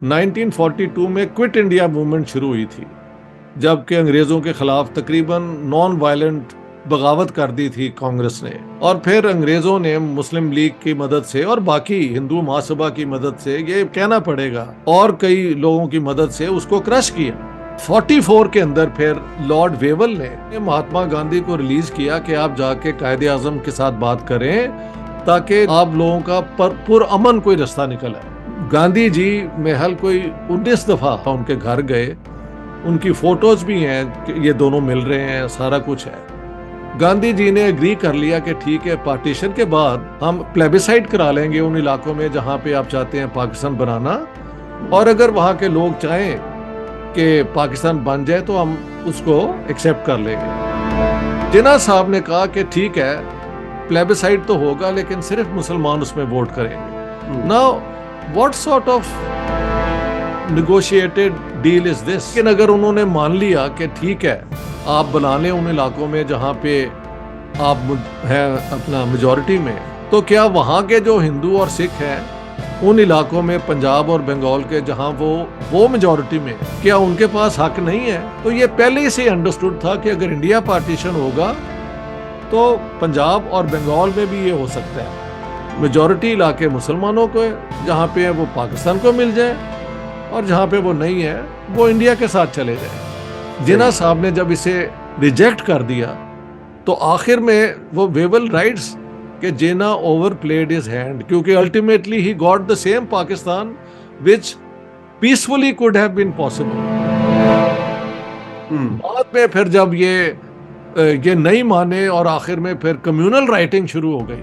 1942 में quit India movement शुरू हुई थी, जबकि अंग्रेजों के खिलाफ तकरीबन नॉन वायलेंट बगावत कर दी थी कांग्रेस ने। और फिर अंग्रेजों ने मुस्लिम लीग की मदद से और बाकी हिंदू महासभा की मदद से, ये कहना पड़ेगा, और कई लोगों की मदद से उसको क्रश किया। 44 के अंदर फिर लॉर्ड वेवल ने महात्मा गांधी को रिलीज किया कि आप जाके कायदे आजम के साथ बात करें ताकि आप लोगों का पुरअमन कोई रास्ता निकल आए। गांधी जी महल कोई 19 दफा उनके घर गए, उनकी फोटोज भी हैं, ये दोनों मिल रहे हैं, सारा कुछ है। गांधी जी ने एग्री कर लिया कि ठीक है, पार्टीशन के बाद हम प्लेबिसाइड करा लेंगे उन इलाकों में जहां पे आप चाहते हैं पाकिस्तान बनाना, और अगर वहां के लोग चाहें कि पाकिस्तान बन जाए तो हम उसको एक्सेप्ट कर लेंगे। जिन्ना साहब ने कहा कि ठीक है, प्लेबिसाइड तो होगा लेकिन सिर्फ मुसलमान उसमें वोट करेंगे। Now what sort of negotiated deal is this? लेकिन अगर उन्होंने मान लिया कि ठीक है, आप बना लें उन इलाकों में जहां पे आप हैं अपना मेजॉरिटी में, तो क्या वहां के जो हिंदू और सिख हैं उन इलाकों में, पंजाब और बंगाल के जहां वो मेजॉरिटी में, क्या उनके पास हक नहीं है? तो ये पहले से अंडरस्टूड था कि अगर इंडिया पार्टीशन होगा तो पंजाब और बंगाल में भी ये हो सकता है, मेजॉरिटी इलाके मुसलमानों को जहाँ पे है वो पाकिस्तान को मिल जाए, और जहाँ पे वो नहीं है वो इंडिया के साथ चले जाए। जिन्ना साहब ने जब इसे रिजेक्ट कर दिया तो आखिर में वो वेवल राइट्स कि Jinnah overplayed his hand, क्योंकि ultimately he got the same Pakistan which peacefully could have been possible. बाद में फिर जब ये नहीं माने और आखिर में फिर कम्युनल राइटिंग शुरू हो गई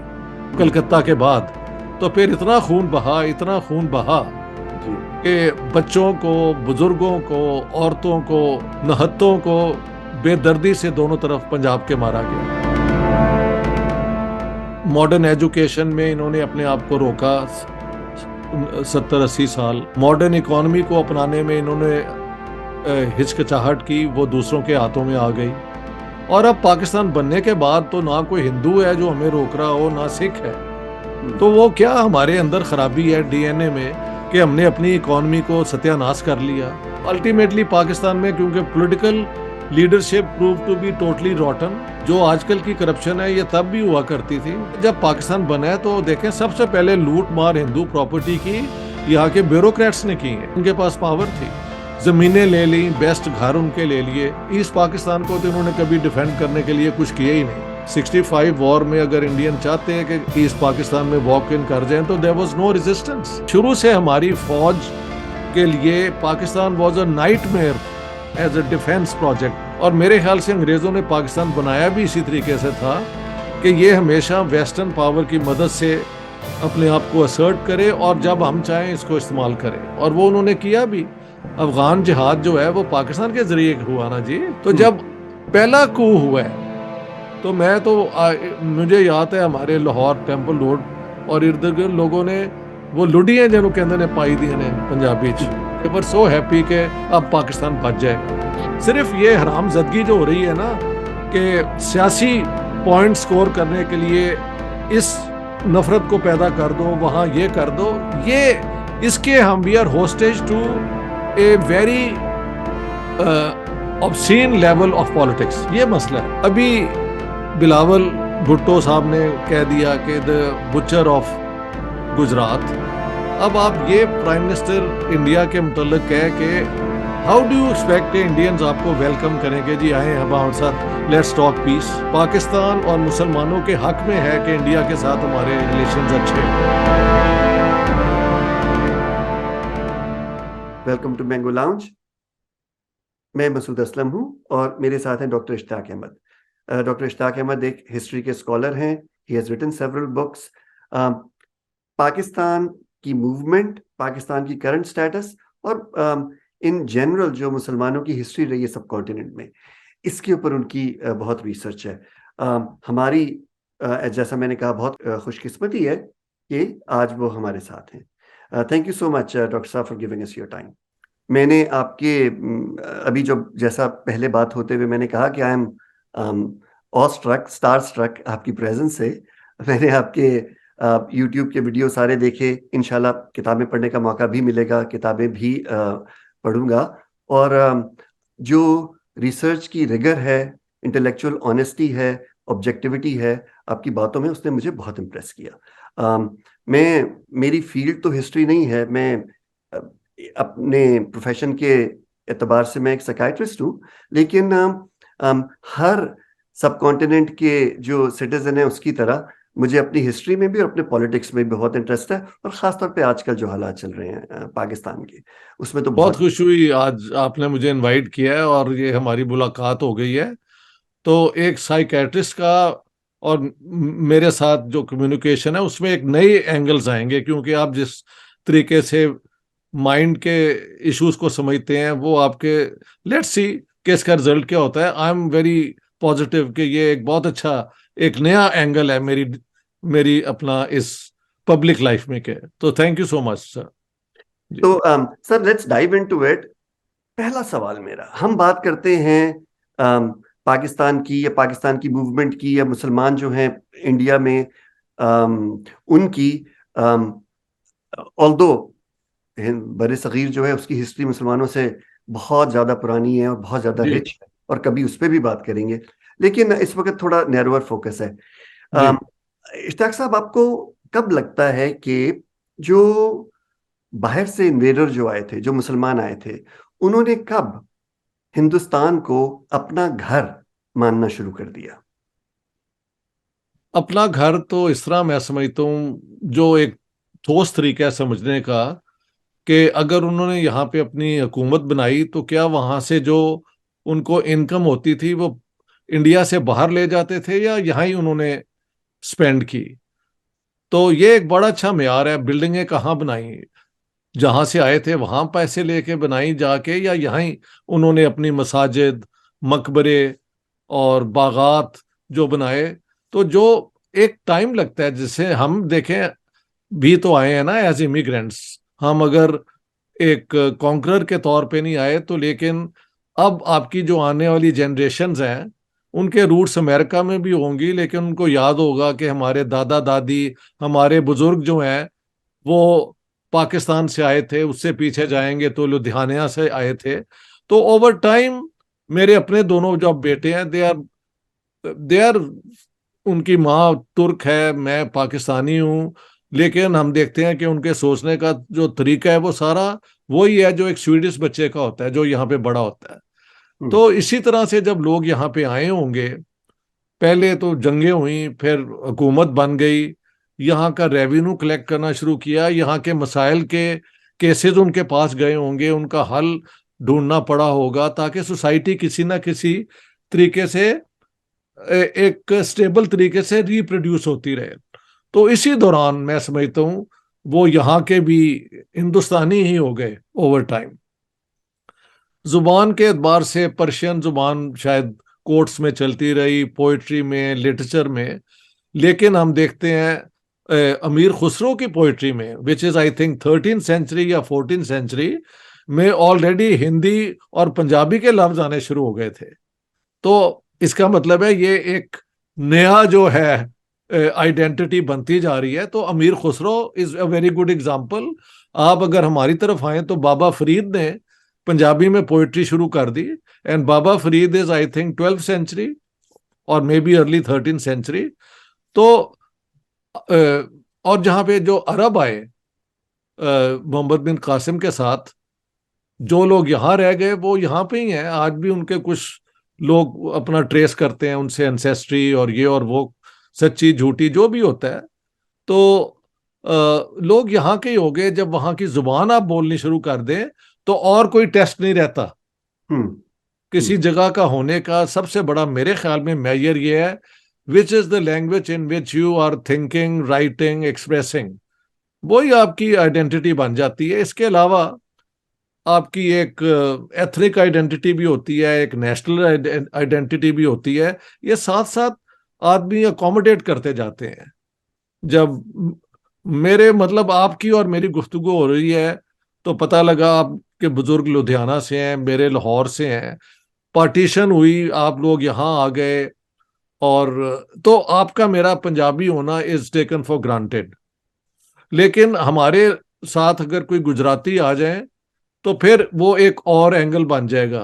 कलकत्ता के बाद, तो फिर इतना खून बहा कि बच्चों को, बुजुर्गों को, औरतों को, नहत्तों को बेदर्दी से दोनों तरफ पंजाब के मारा गया। मॉडर्न एजुकेशन में इन्होंने अपने आप को रोका 70-80 साल। मॉडर्न इकोनॉमी को अपनाने में इन्होंने हिचकिचाहट की, वो दूसरों के हाथों में आ गई। और अब पाकिस्तान बनने के बाद तो ना कोई हिंदू है जो हमें रोक रहा हो, ना सिख है। तो वो क्या हमारे अंदर खराबी है डीएनए में कि हमने अपनी इकोनॉमी को सत्यानाश कर लिया। अल्टीमेटली पाकिस्तान में क्योंकि political leadership prove to be totally rotten, जो आजकल की करप्शन है ये तब भी हुआ करती थी। जब पाकिस्तान बना है तो देखें, सबसे पहले लूट मार हिंदू प्रॉपर्टी की यहाँ के ब्यूरोक्रेट्स ने की है। उनके पास पावर थी, जमीनें ले ली, बेस्ट घर उनके ले लिए। ईस्ट पाकिस्तान को तो इन्होंने कभी डिफेंड करने के लिए कुछ किया ही नहीं। 65 वॉर में अगर इंडियन चाहते हैं कि ईस्ट पाकिस्तान में वॉक इन कर जाएं तो देयर वाज नो रेजिस्टेंस। शुरू से हमारी फौज के लिए Pakistan was a nightmare as a defence project. और मेरे ख्याल से अंग्रेजों ने पाकिस्तान बनाया भी इसी तरीके से था कि ये हमेशा वेस्टर्न पावर की मदद से अपने आप को असर्ट करे और जब हम चाहें इसको इस्तेमाल करें, और वो उन्होंने किया भी। अफगान जिहाद जो है वो पाकिस्तान के जरिए हुआ ना जी। तो जब पहला कू हुआ है तो मुझे याद है हमारे लाहौर टेम्पल रोड और इर्द गिर्द लोगों ने वो लुडियां जिन्हों कहते ने पाई दी ने पंजाबी च, वर सो हैप्पी के अब पाकिस्तान बच जाए। सिर्फ ये हरामजदगी जो हो रही है ना कि सियासी पॉइंट स्कोर करने के लिए इस नफरत को पैदा कर दो, वहां ये कर दो, ये इसके हम we are hostage to a very obscene level of politics. ये मसला है। अभी बिलावल भुट्टो साहब ने कह दिया कि द बुचर ऑफ गुजरात। अब आप ये प्राइम मिनिस्टर इंडिया के मुतल्लिक कह के how do you expect Indians आपको वेलकम करेंगे? जी आए हमारे साथ, लेट्स टॉक पीस। पाकिस्तान और मुसलमानों के हक में है कि इंडिया के साथ हमारे रिलेशंस अच्छे हैं। Welcome to mango lounge. मैं मसूद असलम हूं और मेरे साथ हैं डॉक्टर इश्ताक अहमद। डॉक्टर इश्ताक अहमद एक हिस्ट्री के स्कॉलर हैं। He has written several books. Pakistan की मूवमेंट, पाकिस्तान की करंट स्टेटस और इन जनरल जो मुसलमानों की हिस्ट्री रही है सब कॉन्टिनेंट में, इसके ऊपर उनकी बहुत रिसर्च है। हमारी जैसा मैंने कहा बहुत खुशकिस्मती है कि आज वो हमारे साथ हैं। Thank you so much doctor sahab for giving us your time. मैंने आपके अभी जो जैसा पहले बात होते हुए मैंने कहा कि I am awestruck, star struck आपकी प्रेजेंस से। मैंने आपके यूट्यूब के वीडियो सारे देखे, इंशाल्लाह किताबें पढ़ने का मौका भी मिलेगा, किताबें भी पढ़ूंगा। और जो रिसर्च की रिगर है, इंटेलेक्चुअल ऑनेस्टी है, ऑब्जेक्टिविटी है आपकी बातों में, उसने मुझे बहुत इम्प्रेस किया। मेरी फील्ड तो हिस्ट्री नहीं है, मैं अपने प्रोफेशन के एतबार से मैं एक साइकियाट्रिस्ट हूँ, लेकिन हर सब कॉन्टिनेंट के जो सिटीजन है उसकी तरह मुझे अपनी हिस्ट्री में भी और अपने पॉलिटिक्स में भी बहुत इंटरेस्ट है, और खासतौर पे आजकल जो हालात चल रहे हैं पाकिस्तान के, उसमें तो बहुत बहुत। खुश हुई आज आपने मुझे इनवाइट किया है और ये हमारी मुलाकात हो गई है। तो एक साइकेट्रिस्ट का और मेरे साथ जो कम्युनिकेशन है उसमें एक नए एंगल्स आएंगे, क्योंकि आप जिस तरीके से माइंड के इश्यूज को समझते हैं वो आपके, लेट्स सी कि इसका रिजल्ट क्या होता है। आई एम वेरी पॉजिटिव कि ये एक बहुत अच्छा एक नया एंगल है मेरी मेरी अपना इस पब्लिक लाइफ में के। तो thank you so much sir. जी। तो sir, let's dive into it. पहला सवाल मेरा, हम बात करते हैं पाकिस्तान की, या पाकिस्तान की मूवमेंट की, या मुसलमान जो हैं इंडिया में उनकी, ऑल्दो बर सगीर जो है उसकी हिस्ट्री मुसलमानों से बहुत ज्यादा पुरानी है और बहुत ज्यादा जी। रिच है, और कभी उस पर भी बात करेंगे, लेकिन इस वक्त थोड़ा नैरोअर फोकस है। जी। इश्तियाक साहब, आपको कब लगता है कि जो बाहर से इन्वेडर जो आए थे, जो मुसलमान आए थे, उन्होंने कब हिंदुस्तान को अपना घर मानना शुरू कर दिया? अपना घर तो इस तरह मैं समझता हूँ, जो एक ठोस तरीका है समझने का, कि अगर उन्होंने यहाँ पे अपनी हुकूमत बनाई तो क्या वहां से जो उनको इनकम होती थी वो इंडिया से बाहर ले जाते थे या यहाँ ही उन्होंने स्पेंड की। तो ये एक बड़ा अच्छा मेयार है। बिल्डिंगें कहाँ बनाई, जहां से आए थे वहां पैसे लेके बनाई जाके, या यहाँ ही उन्होंने अपनी मसाजिद, मकबरे और बागात जो बनाए। तो जो एक टाइम लगता है, जिसे हम देखें भी तो आए हैं ना एज इमिग्रेंट्स, हम अगर एक कॉन्करर के तौर पे नहीं आए तो, लेकिन अब आपकी जो आने वाली जनरेशन्स हैं उनके रूट्स अमेरिका में भी होंगी, लेकिन उनको याद होगा कि हमारे दादा दादी, हमारे बुजुर्ग जो हैं वो पाकिस्तान से आए थे, उससे पीछे जाएंगे तो लुधियाना से आए थे। तो ओवर टाइम मेरे अपने दोनों जो बेटे हैं, दे आर उनकी माँ तुर्क है, मैं पाकिस्तानी हूँ, लेकिन हम देखते हैं कि उनके सोचने का जो तरीका है वो सारा वही है जो एक स्वीडिश बच्चे का होता है जो यहाँ पे बड़ा होता है। हम्म। तो इसी तरह से जब लोग यहाँ पे आए होंगे, पहले तो जंगें हुई, फिर हुकूमत बन गई, यहाँ का रेवेन्यू कलेक्ट करना शुरू किया, यहाँ के मसाइल के केसेस उनके पास गए होंगे, उनका हल ढूंढना पड़ा होगा ताकि सोसाइटी किसी ना किसी तरीके से एक स्टेबल तरीके से रिप्रोड्यूस होती रहे। तो इसी दौरान मैं समझता हूँ वो यहाँ के भी हिंदुस्तानी ही हो गए ओवर टाइम। जुबान के एतबार से पर्शियन जुबान शायद कोर्ट्स में चलती रही, पोइट्री में, लिटरेचर में, लेकिन हम देखते हैं अमीर खुसरो की पोइट्री में, which is I think 13th century या 14th सेंचुरी में, ऑलरेडी हिंदी और पंजाबी के लफ्ज आने शुरू हो गए थे। तो इसका मतलब है ये एक नया जो है आइडेंटिटी बनती जा रही है। तो अमीर Khusro is a very good example. आप अगर हमारी तरफ आए तो बाबा फरीद ने पंजाबी में पोइट्री शुरू कर दी, and Baba Farid is I think 12th century और may be early 13th century. तो और जहाँ पे जो अरब आए मोहम्मद बिन कासिम के साथ, जो लोग यहाँ रह गए वो यहाँ पे ही हैं आज भी। उनके कुछ लोग अपना ट्रेस करते हैं उनसे एंसेस्ट्री और ये और वो, सच्ची झूठी जो भी होता है। तो लोग यहाँ के ही हो गए। जब वहाँ की जुबान आप बोलनी शुरू कर दें तो और कोई टेस्ट नहीं रहता हम्म। किसी जगह का होने का। सबसे बड़ा मेरे ख्याल में मेजर ये है, which is the language in which you are thinking, writing, expressing, वही आपकी आइडेंटिटी बन जाती है। इसके अलावा आपकी एक एथनिक आइडेंटिटी भी होती है, एक नेशनल आइडेंटिटी भी होती है। ये साथ साथ आदमी अकोमोडेट करते जाते हैं। जब मेरे मतलब आपकी और मेरी गुफ्तगू हो रही है तो पता लगा आपके बुजुर्ग लुधियाना से हैं, मेरे लाहौर से हैं, पार्टीशन हुई, आप लोग यहाँ आ गए, और तो आपका मेरा पंजाबी होना इज टेकन फॉर ग्रांटेड। लेकिन हमारे साथ अगर कोई गुजराती आ जाए तो फिर वो एक और एंगल बन जाएगा।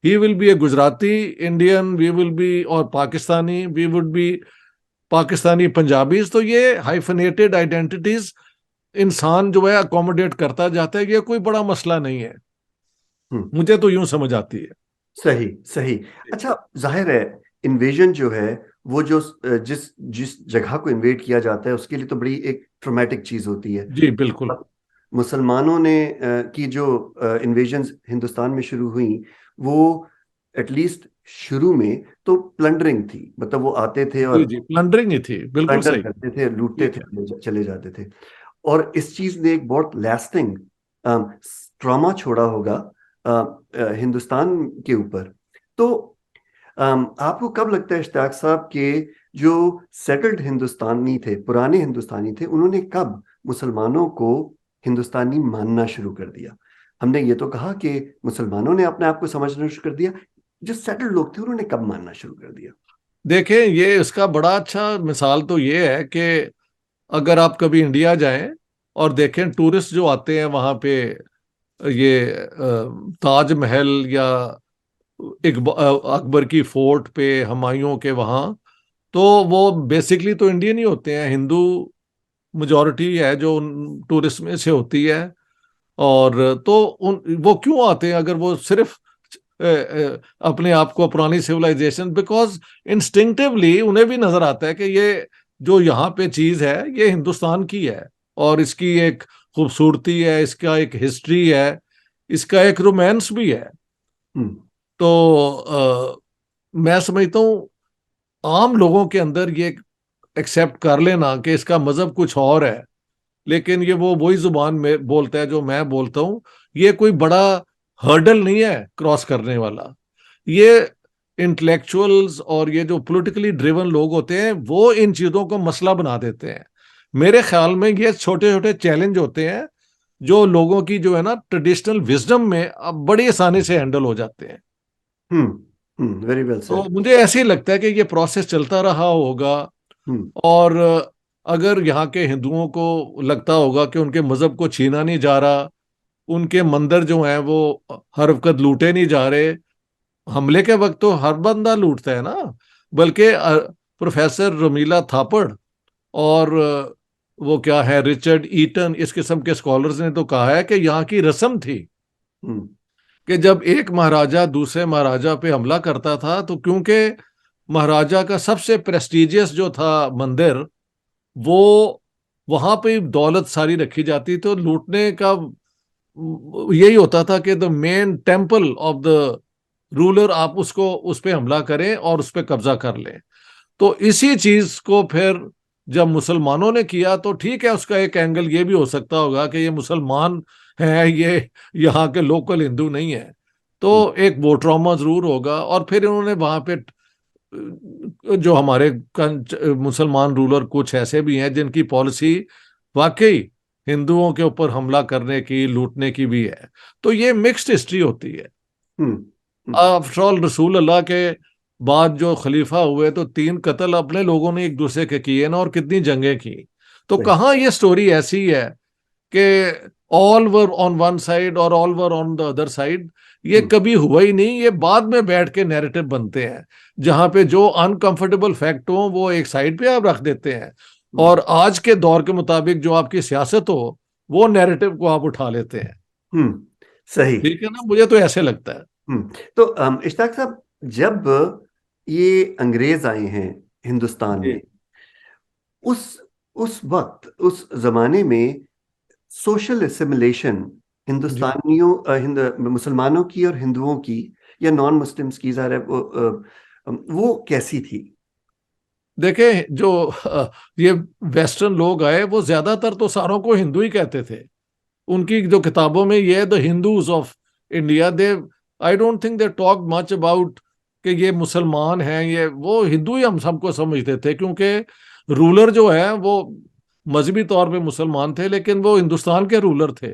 He will be a Gujarati Indian, we will be, और Pakistani, we would be Pakistani Punjabis. तो ये हाइफनेटेड आइडेंटिटीज इंसान जो है अकोमोडेट करता जाता है, ये कोई बड़ा मसला नहीं है, हम्म। मुझे तो यूं समझ आती है। सही सही। अच्छा, जाहिर है इन्वेजन जो है वो जो जिस जिस जगह को इन्वेड किया जाता है उसके लिए तो बड़ी एक ट्रॉमेटिक चीज होती है। जी बिल्कुल। अब मुसलमानों ने की जो इन्वेजन्स हिंदुस्तान में शुरू हुई, वो एटलीस्ट शुरू में तो प्लंडरिंग थी, मतलब वो आते थे जी और जी, प्लंडरिंग ही थी, बिल्कुल प्लंडर सही। करते थे, लूटते ठीक थे, है। चले जाते थे। और इस चीज ने एक बहुत लास्टिंग ट्रॉमा छोड़ा होगा हिंदुस्तान के ऊपर। तो आपको कब लगता है इश्तियाक साहब के जो सेटल्ड हिंदुस्तानी थे, पुराने हिंदुस्तानी थे, उन्होंने कब मुसलमानों को हिंदुस्तानी मानना शुरू कर दिया? हमने ये तो कहा कि मुसलमानों ने अपने आप को समझना शुरू कर दिया, जो सेटल्ड लोग थे उन्होंने कब मानना शुरू कर दिया? देखें, ये इसका बड़ा अच्छा मिसाल तो ये है कि अगर आप कभी इंडिया जाएं और देखें टूरिस्ट जो आते हैं वहां पे, ये ताजमहल या अकबर की फोर्ट पे, हुमायूं के वहां, तो वो बेसिकली तो इंडियन ही होते हैं, हिंदू मेजोरिटी है जो टूरिस्ट में से होती है। और तो वो क्यों आते हैं अगर वो सिर्फ अपने आप को पुरानी सिविलाइजेशन, बिकॉज इंस्टिंक्टिवली उन्हें भी नजर आता है कि ये जो यहाँ पे चीज है ये हिंदुस्तान की है, और इसकी एक खूबसूरती है, इसका एक हिस्ट्री है, इसका एक रोमांस भी है। हम्म। तो मैं समझता हूँ आम लोगों के अंदर ये एक्सेप्ट कर लेना कि इसका मजहब कुछ और है, लेकिन ये वो वही जुबान में बोलता है जो मैं बोलता हूँ, ये कोई बड़ा हर्डल नहीं है क्रॉस करने वाला। ये इंटेलेक्चुअल्स और ये जो पॉलिटिकली ड्रिवन लोग होते हैं वो इन चीजों को मसला बना देते हैं। मेरे ख्याल में ये छोटे छोटे चैलेंज होते हैं जो लोगों की जो है ना ट्रेडिशनल विजडम में अब बड़ी आसानी से हैंडल हो जाते हैं। वेरी वेल तो सेड। मुझे ऐसे ही लगता है कि ये प्रोसेस चलता रहा होगा। हम्म। और अगर यहाँ के हिंदुओं को लगता होगा कि उनके मजहब को छीना नहीं जा रहा, उनके मंदिर जो हैं वो हर वक्त लूटे नहीं जा रहे, हमले के वक्त तो हर बंदा लूटता है ना, बल्कि प्रोफेसर रमीला थापड़ और वो क्या है रिचर्ड ईटन, इस किस्म के स्कॉलर्स ने तो कहा है कि यहाँ की रस्म थी हम्म। कि जब एक महाराजा दूसरे महाराजा पे हमला करता था तो क्योंकि महाराजा का सबसे प्रेस्टिजियस जो था मंदिर, वो वहां पे दौलत सारी रखी जाती, तो लूटने का यही होता था कि the main temple of the ruler, आप उसको उस पे हमला करें और उस पे कब्जा कर लें। तो इसी चीज को फिर जब मुसलमानों ने किया तो ठीक है, उसका एक एंगल ये भी हो सकता होगा कि ये मुसलमान है, ये यहाँ के लोकल हिंदू नहीं है, हम्म। तो एक वो ट्रॉमा जरूर होगा। और फिर इन्होंने वहां पे जो हमारे मुसलमान रूलर कुछ ऐसे भी हैं जिनकी पॉलिसी वाकई हिंदुओं के ऊपर हमला करने की, लूटने की भी है। तो ये मिक्स्ड हिस्ट्री होती है। हम्म। हम्म। आफ्टर ऑल रसूल अल्लाह के बाद जो खलीफा हुए तो 3 कत्ल अपने लोगों ने एक दूसरे के किए ना, और कितनी जंगें की। तो सही। कहाँ ये स्टोरी ऐसी है कि all were on one side और all were on the other side, ये हम्म। कभी हुआ ही नहीं। ये बाद में बैठ के नैरेटिव बनते हैं जहां पे जो अनकंफर्टेबल फैक्ट हो वो एक साइड पे आप रख देते हैं, हम्म। और आज के दौर के मुताबिक जो आपकी सियासत हो वो नैरेटिव को आप उठा लेते हैं। हम्म। सही। ठीक है ना, मुझे तो ऐसे लगता है। तो इश्ताक साहब, जब ये अंग्रेज आए हैं हिंदुस्तान जी में, उस उस वक्त, उस जमाने में सोशल एसिमिलेशन जी। हिंदुस्तानियों मुसलमानों की और हिंदुओं की या नॉन मुस्लिम्स की, ज़ाहिर है वो कैसी थी? देखें, जो ये वेस्टर्न लोग आए वो ज्यादातर तो सारों को हिंदू ही कहते थे। उनकी जो किताबों में ये the Hindus of India, they I don't think they talk much about कि ये मुसलमान हैं, ये वो हिंदू ही हम सबको समझते थे, क्योंकि रूलर जो है वो मजहबी तौर पे मुसलमान थे लेकिन वो हिंदुस्तान के रूलर थे।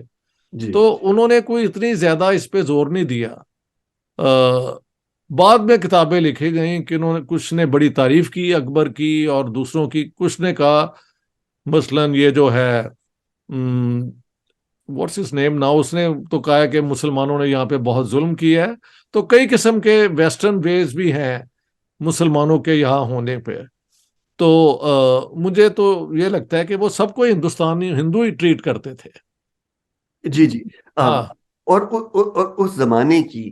जी। तो उन्होंने कोई इतनी ज्यादा इस पे जोर नहीं दिया। बाद में किताबें लिखी गई कि उन्होंने, कुछ ने बड़ी तारीफ की अकबर की और दूसरों की, कुछ ने कहा मसलन ये जो है व्हाट्स हिज नेम नाउ, उसने तो कहा है कि मुसलमानों ने यहाँ पे बहुत जुल्म किया है। तो कई किस्म के वेस्टर्न वेज भी हैं मुसलमानों के यहाँ होने पे। तो मुझे तो ये लगता है कि वो सबको हिंदुस्तानी हिंदू ही ट्रीट करते थे। जी जी। हाँ, और उस जमाने की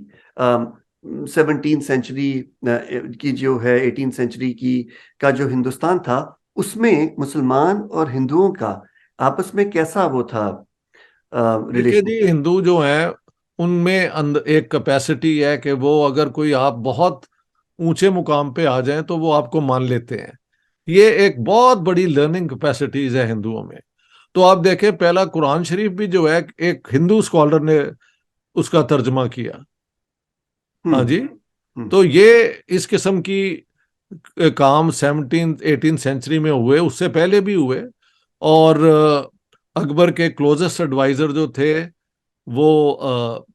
17th सेंचुरी की जो है, 18th सेंचुरी की का जो हिंदुस्तान था, उसमें मुसलमान और हिंदुओं का आपस में कैसा वो था देखिए रिलेशन? जी, हिंदू जो हैं उनमें अंदर एक कैपेसिटी है कि वो, अगर कोई आप बहुत ऊंचे मुकाम पे आ जाएं तो वो आपको मान लेते हैं। ये एक बहुत बड़ी लर्निंग कैपेसिटीज है हिंदुओं में। तो आप देखें, पहला कुरान शरीफ भी जो है एक हिंदू स्कॉलर ने उसका तर्जमा किया। हाँ हम्म जी। हम्म तो ये इस किस्म की काम 17th 18th सेंचुरी में हुए, उससे पहले भी हुए। और अकबर के क्लोजेस्ट एडवाइजर जो थे वो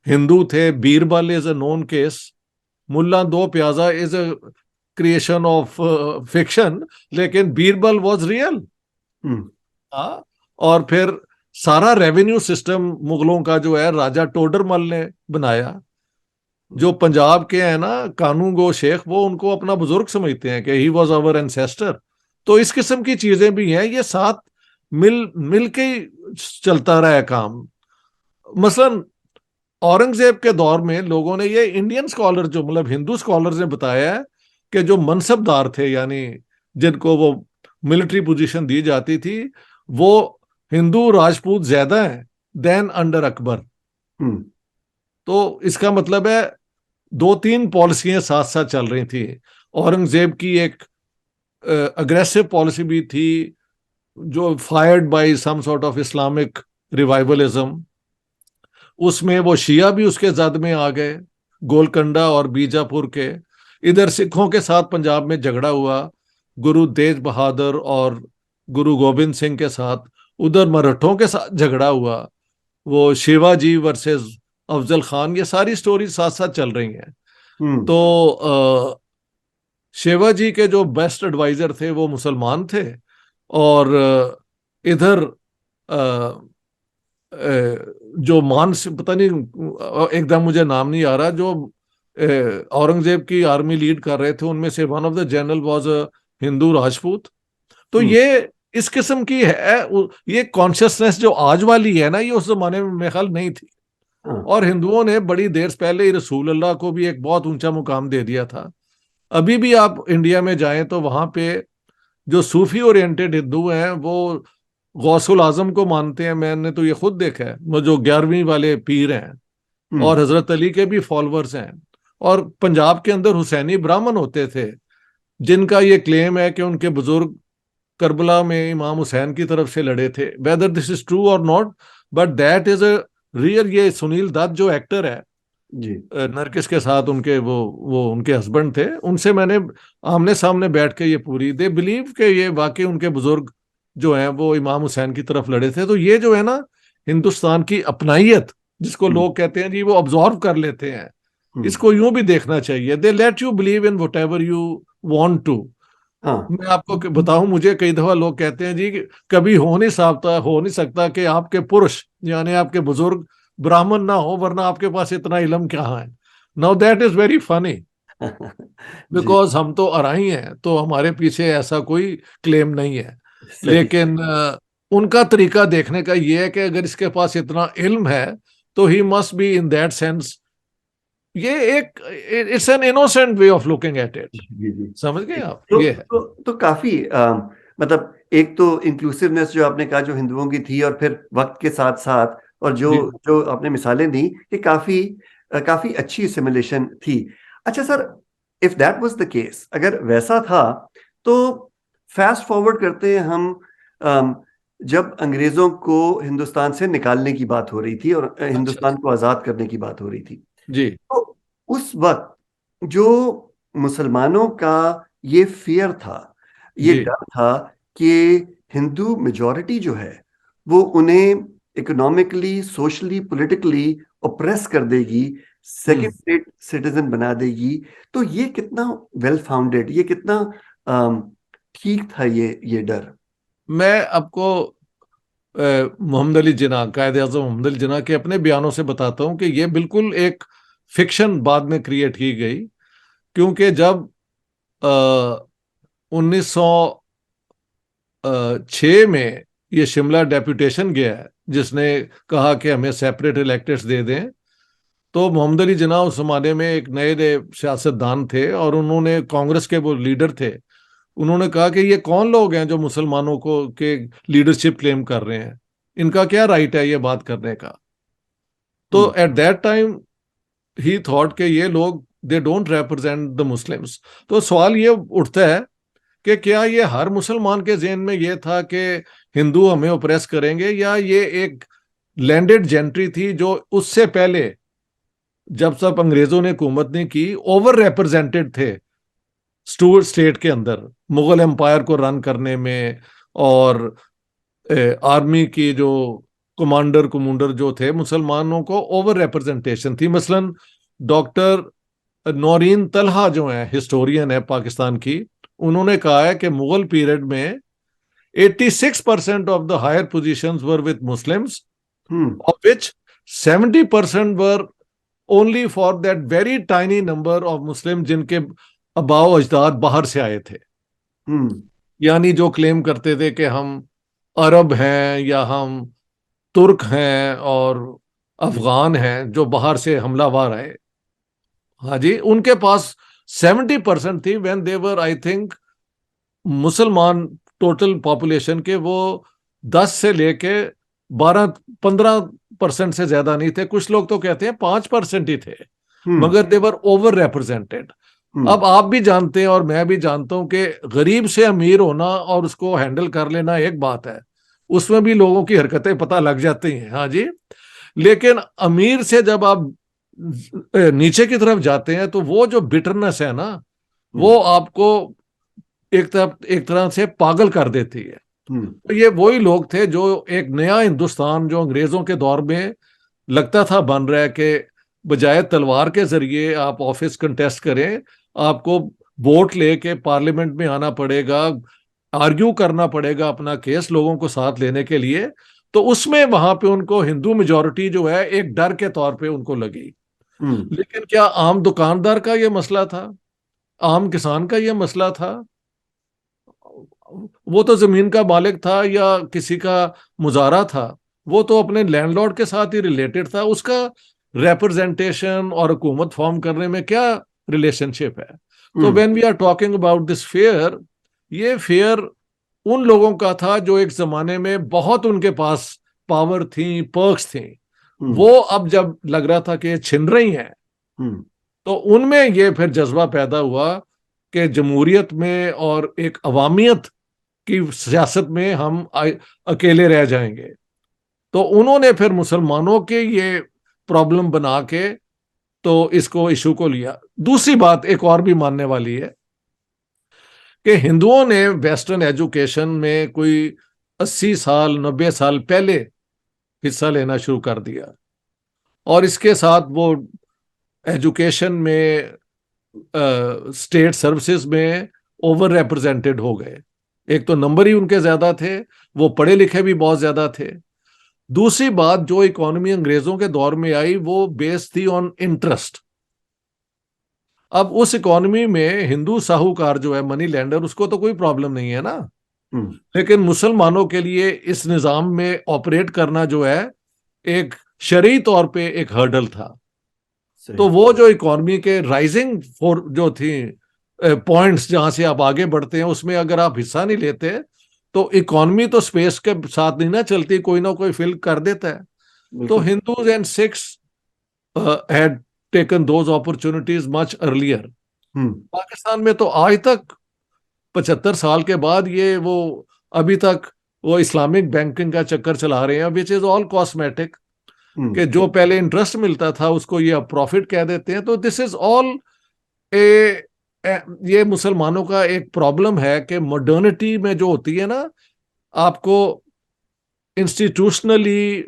हिंदू थे। Birbal is a known case, Mulla Do Pyaza is a creation of fiction, लेकिन बीरबल वाज रियल। हम्म हाँ। और फिर सारा रेवेन्यू सिस्टम मुगलों का जो है राजा टोडरमल ने बनाया। जो पंजाब के हैं ना कानूगो शेख, वो उनको अपना बुजुर्ग समझते हैं कि ही वॉज आवर एंसेस्टर। तो इस किस्म की चीजें भी हैं, ये साथ मिल मिल के ही चलता रहा है काम। मसलन औरंगजेब के दौर में लोगों ने, ये इंडियन स्कॉलर जो मतलब हिंदू स्कॉलर ने बताया है कि जो मनसबदार थे, यानी जिनको वो मिलिट्री पोजीशन दी जाती थी, वो हिंदू राजपूत ज्यादा हैं देन अंडर अकबर। हम्म तो इसका मतलब है दो तीन पॉलिसियां साथ साथ चल रही थी। औरंगजेब की एक अग्रेसिव पॉलिसी भी थी, जो fired by some sort of Islamic revivalism. उसमें वो शिया भी उसके जद में आ गए, गोलकंडा और बीजापुर के। इधर सिखों के साथ पंजाब में झगड़ा हुआ, गुरु तेज बहादुर और गुरु गोबिंद सिंह के साथ। उधर मराठों के साथ झगड़ा हुआ, वो शिवाजी वर्सेस अफजल खान। ये सारी स्टोरी साथ साथ चल रही हैं। हम्म तो शिवाजी के जो बेस्ट एडवाइजर थे वो मुसलमान थे। और इधर जो मानस पता नहीं, एकदम मुझे नाम नहीं आ रहा, जो औरंगजेब की आर्मी लीड कर रहे थे, उनमें से one of the general was a Hindu Rajput. तो हम्म ये इस किस्म की है। ये कॉन्शियसनेस जो आज वाली है ना, ये उस जमाने में मेरे ख्याल नहीं थी। हाँ और हिंदुओं ने बड़ी देर से पहले ही रसूल अल्लाह को भी एक बहुत ऊंचा मुकाम दे दिया था। अभी भी आप इंडिया में जाएं तो वहां पे जो सूफी ओरिएंटेड हिंदू हैं वो गौसुल आजम को मानते हैं। मैंने तो ये खुद देखा है, वो जो 11वीं वाले पीर हैं, हम्म और हजरत अली के भी फॉलोअर्स हैं। और पंजाब के अंदर हुसैनी ब्राह्मण होते थे, जिनका ये क्लेम है कि उनके बुजुर्ग करबला में इमाम हुसैन की तरफ से लड़े थे। वेदर दिस इज ट्रू और not, but that is a real. ये सुनील दत्त जो एक्टर है, जी नरगिस के साथ उनके वो उनके हस्बैंड थे, उनसे मैंने आमने सामने बैठ के ये पूरी, दे बिलीव के ये वाकई उनके बुजुर्ग जो हैं वो इमाम हुसैन की तरफ लड़े थे। तो ये जो है ना हिंदुस्तान की अपनाइयत, जिसको हम्म लोग कहते हैं जी वो ऑब्जॉर्व कर लेते हैं, हम्म इसको यूं भी देखना चाहिए। They let you believe in whatever you want to. हाँ मैं आपको बताऊं, मुझे कई दफा लोग कहते हैं जी कि कभी हो नहीं सकता कि आपके पुरुष यानी आपके बुजुर्ग ब्राह्मण ना हो, वरना आपके पास इतना इल्म कहाँ है। Now that is very funny, जी बिकॉज हम तो अराही हैं, तो हमारे पीछे ऐसा कोई क्लेम नहीं है। सही। लेकिन उनका तरीका देखने का ये है कि अगर इसके पास इतना इल्म है तो he must be in that sense, ये एक, it's an innocent way of looking at it. जी जी। समझ गए आप, तो ये है। तो काफी मतलब एक तो इंक्लूसिवनेस जो आपने कहा जो हिंदुओं की थी, और फिर वक्त के साथ साथ, और जो जी जो आपने मिसालें दी, ये काफी अच्छी सिमुलेशन थी। अच्छा sir, if that was the case, अगर वैसा था, तो फास्ट फॉरवर्ड करते हैं हम, जब अंग्रेजों को हिंदुस्तान से निकालने की बात हो रही थी और अच्छा हिंदुस्तान को आजाद करने की बात हो रही थी, जी तो उस वक्त जो मुसलमानों का ये फियर था, ये जी डर था कि हिंदू मेजॉरिटी जो है वो उन्हें इकोनॉमिकली, सोशली, पॉलिटिकली ऑप्रेस कर देगी, सेकंड रेट सिटीजन बना देगी, तो ये कितना वेल फाउंडेड, ये कितना ठीक था ये डर? मैं आपको मोहम्मद अली जिन्ना, कायद आज़म मोहम्मद अली जिन्ना के अपने बयानों से बताता हूं कि ये बिल्कुल एक फिक्शन बाद में क्रिएट की गई। क्योंकि जब 1906 में ये शिमला डेपुटेशन गया है जिसने कहा कि हमें सेपरेट इलेक्टेड्स दे दें, तो मोहम्मद अली जिन्ना उस जमाने में एक नए नए सियासतदान थे और उन्होंने, कांग्रेस के वो लीडर थे, उन्होंने कहा कि ये कौन लोग हैं जो मुसलमानों को के लीडरशिप क्लेम कर रहे हैं, इनका क्या राइट है ये बात करने का। तो at that time he thought कि ये लोग they don't represent the Muslims. तो सवाल ये उठता है कि क्या ये हर मुसलमान के ज़हन में ये था कि हिंदू हमें ओप्रेस करेंगे, या ये एक लैंडेड जेंट्री थी जो उससे पहले जब तक अंग्रेजों ने हुकूमत नहीं की ओवर रिप्रेजेंटेड थे स्टेट के अंदर, मुगल एम्पायर को रन करने में, और आर्मी की जो कमांडर कमूंडर जो थे मुसलमानों को ओवर रिप्रेजेंटेशन थी। मसलन डॉक्टर नौरीन तलहा जो है, हिस्टोरियन है पाकिस्तान की, उन्होंने कहा है कि मुगल पीरियड में 86% of the higher positions were with Muslims, of which 70% were only for that very tiny number of Muslim जिनके अबाओ अजदाद बाहर से आए थे। यानी जो क्लेम करते थे कि हम अरब हैं या हम तुर्क हैं और अफगान हैं जो बाहर से हमलावर आए, हाँ जी, उनके पास 70% थी। When they were, I think, मुसलमान टोटल पॉपुलेशन के वो 10 से लेके 12-15% से ज्यादा नहीं थे। कुछ लोग तो कहते हैं 5% ही थे, मगर दे वर ओवर रिप्रेजेंटेड। अब आप भी जानते हैं और मैं भी जानता हूं कि गरीब से अमीर होना और उसको हैंडल कर लेना एक बात है, उसमें भी लोगों की हरकतें पता लग जाती हैं, हाँ जी। लेकिन अमीर से जब आप नीचे की तरफ जाते हैं तो वो जो बिटरनेस है ना, वो आपको एक तरह से पागल कर देती है। तो ये वही लोग थे जो एक नया हिंदुस्तान जो अंग्रेजों के दौर में लगता था बन रहा है कि बजाय तलवार के जरिए आप ऑफिस कंटेस्ट करें, आपको वोट लेके पार्लियामेंट में आना पड़ेगा, आर्ग्यू करना पड़ेगा अपना केस लोगों को साथ लेने के लिए। तो उसमें वहां पे उनको हिंदू मेजोरिटी जो है एक डर के तौर पे उनको लगी। लेकिन क्या आम दुकानदार का ये मसला था, आम किसान का ये मसला था? वो तो जमीन का मालिक था या किसी का मुजारा था, वो तो अपने लैंडलॉर्ड के साथ ही रिलेटेड था, उसका रिप्रेजेंटेशन और हुकूमत फॉर्म करने में क्या रिलेशनशिप है? तो when we are talking about this fair, ये फेयर उन लोगों का था जो एक जमाने में बहुत उनके पास पावर थी, पर्क्स थी, वो अब जब लग रहा था कि ये छिन रही हैं, तो उनमें ये फिर जज्बा पैदा हुआ कि जमहूरियत में और एक अवामियत की सियासत में हम अकेले रह जाएंगे। तो उन्होंने फिर मुसलमानों के ये प्रॉब्लम बना के तो इसको इशू को लिया। दूसरी बात एक और भी मानने वाली है कि हिंदुओं ने वेस्टर्न एजुकेशन में कोई 80 साल 90 साल पहले हिस्सा लेना शुरू कर दिया, और इसके साथ वो एजुकेशन में स्टेट सर्विसेज में ओवर रिप्रेजेंटेड हो गए। एक तो नंबर ही उनके ज्यादा थे, वो पढ़े लिखे भी बहुत ज्यादा थे। दूसरी बात, जो इकोनॉमी अंग्रेजों के दौर में आई वो बेस्ड थी ऑन इंटरेस्ट। अब उस इकोनॉमी में हिंदू साहूकार जो है, मनी लैंडर, उसको तो कोई प्रॉब्लम नहीं है ना, लेकिन मुसलमानों के लिए इस निजाम में ऑपरेट करना जो है एक शरई तौर पे एक हर्डल था। तो वो जो इकोनॉमी के राइजिंग फोर जो थी पॉइंट्स जहां से आप आगे बढ़ते हैं, उसमें अगर आप हिस्सा नहीं लेते तो इकोनॉमी तो स्पेस के साथ नहीं ना चलती, कोई ना कोई फिल कर देता है। तो Hindus and Sikhs had taken those opportunities much earlier. Pakistan में तो आज तक 75 साल के बाद ये वो अभी तक वो इस्लामिक बैंकिंग का चक्कर चला रहे हैं, विच इज ऑल कॉस्मेटिक, कि जो पहले इंटरेस्ट मिलता था उसको ये अब प्रॉफिट कह देते हैं। तो दिस इज ऑल ये मुसलमानों का एक प्रॉब्लम है कि मॉडर्निटी में जो होती है ना, आपको इंस्टीट्यूशनली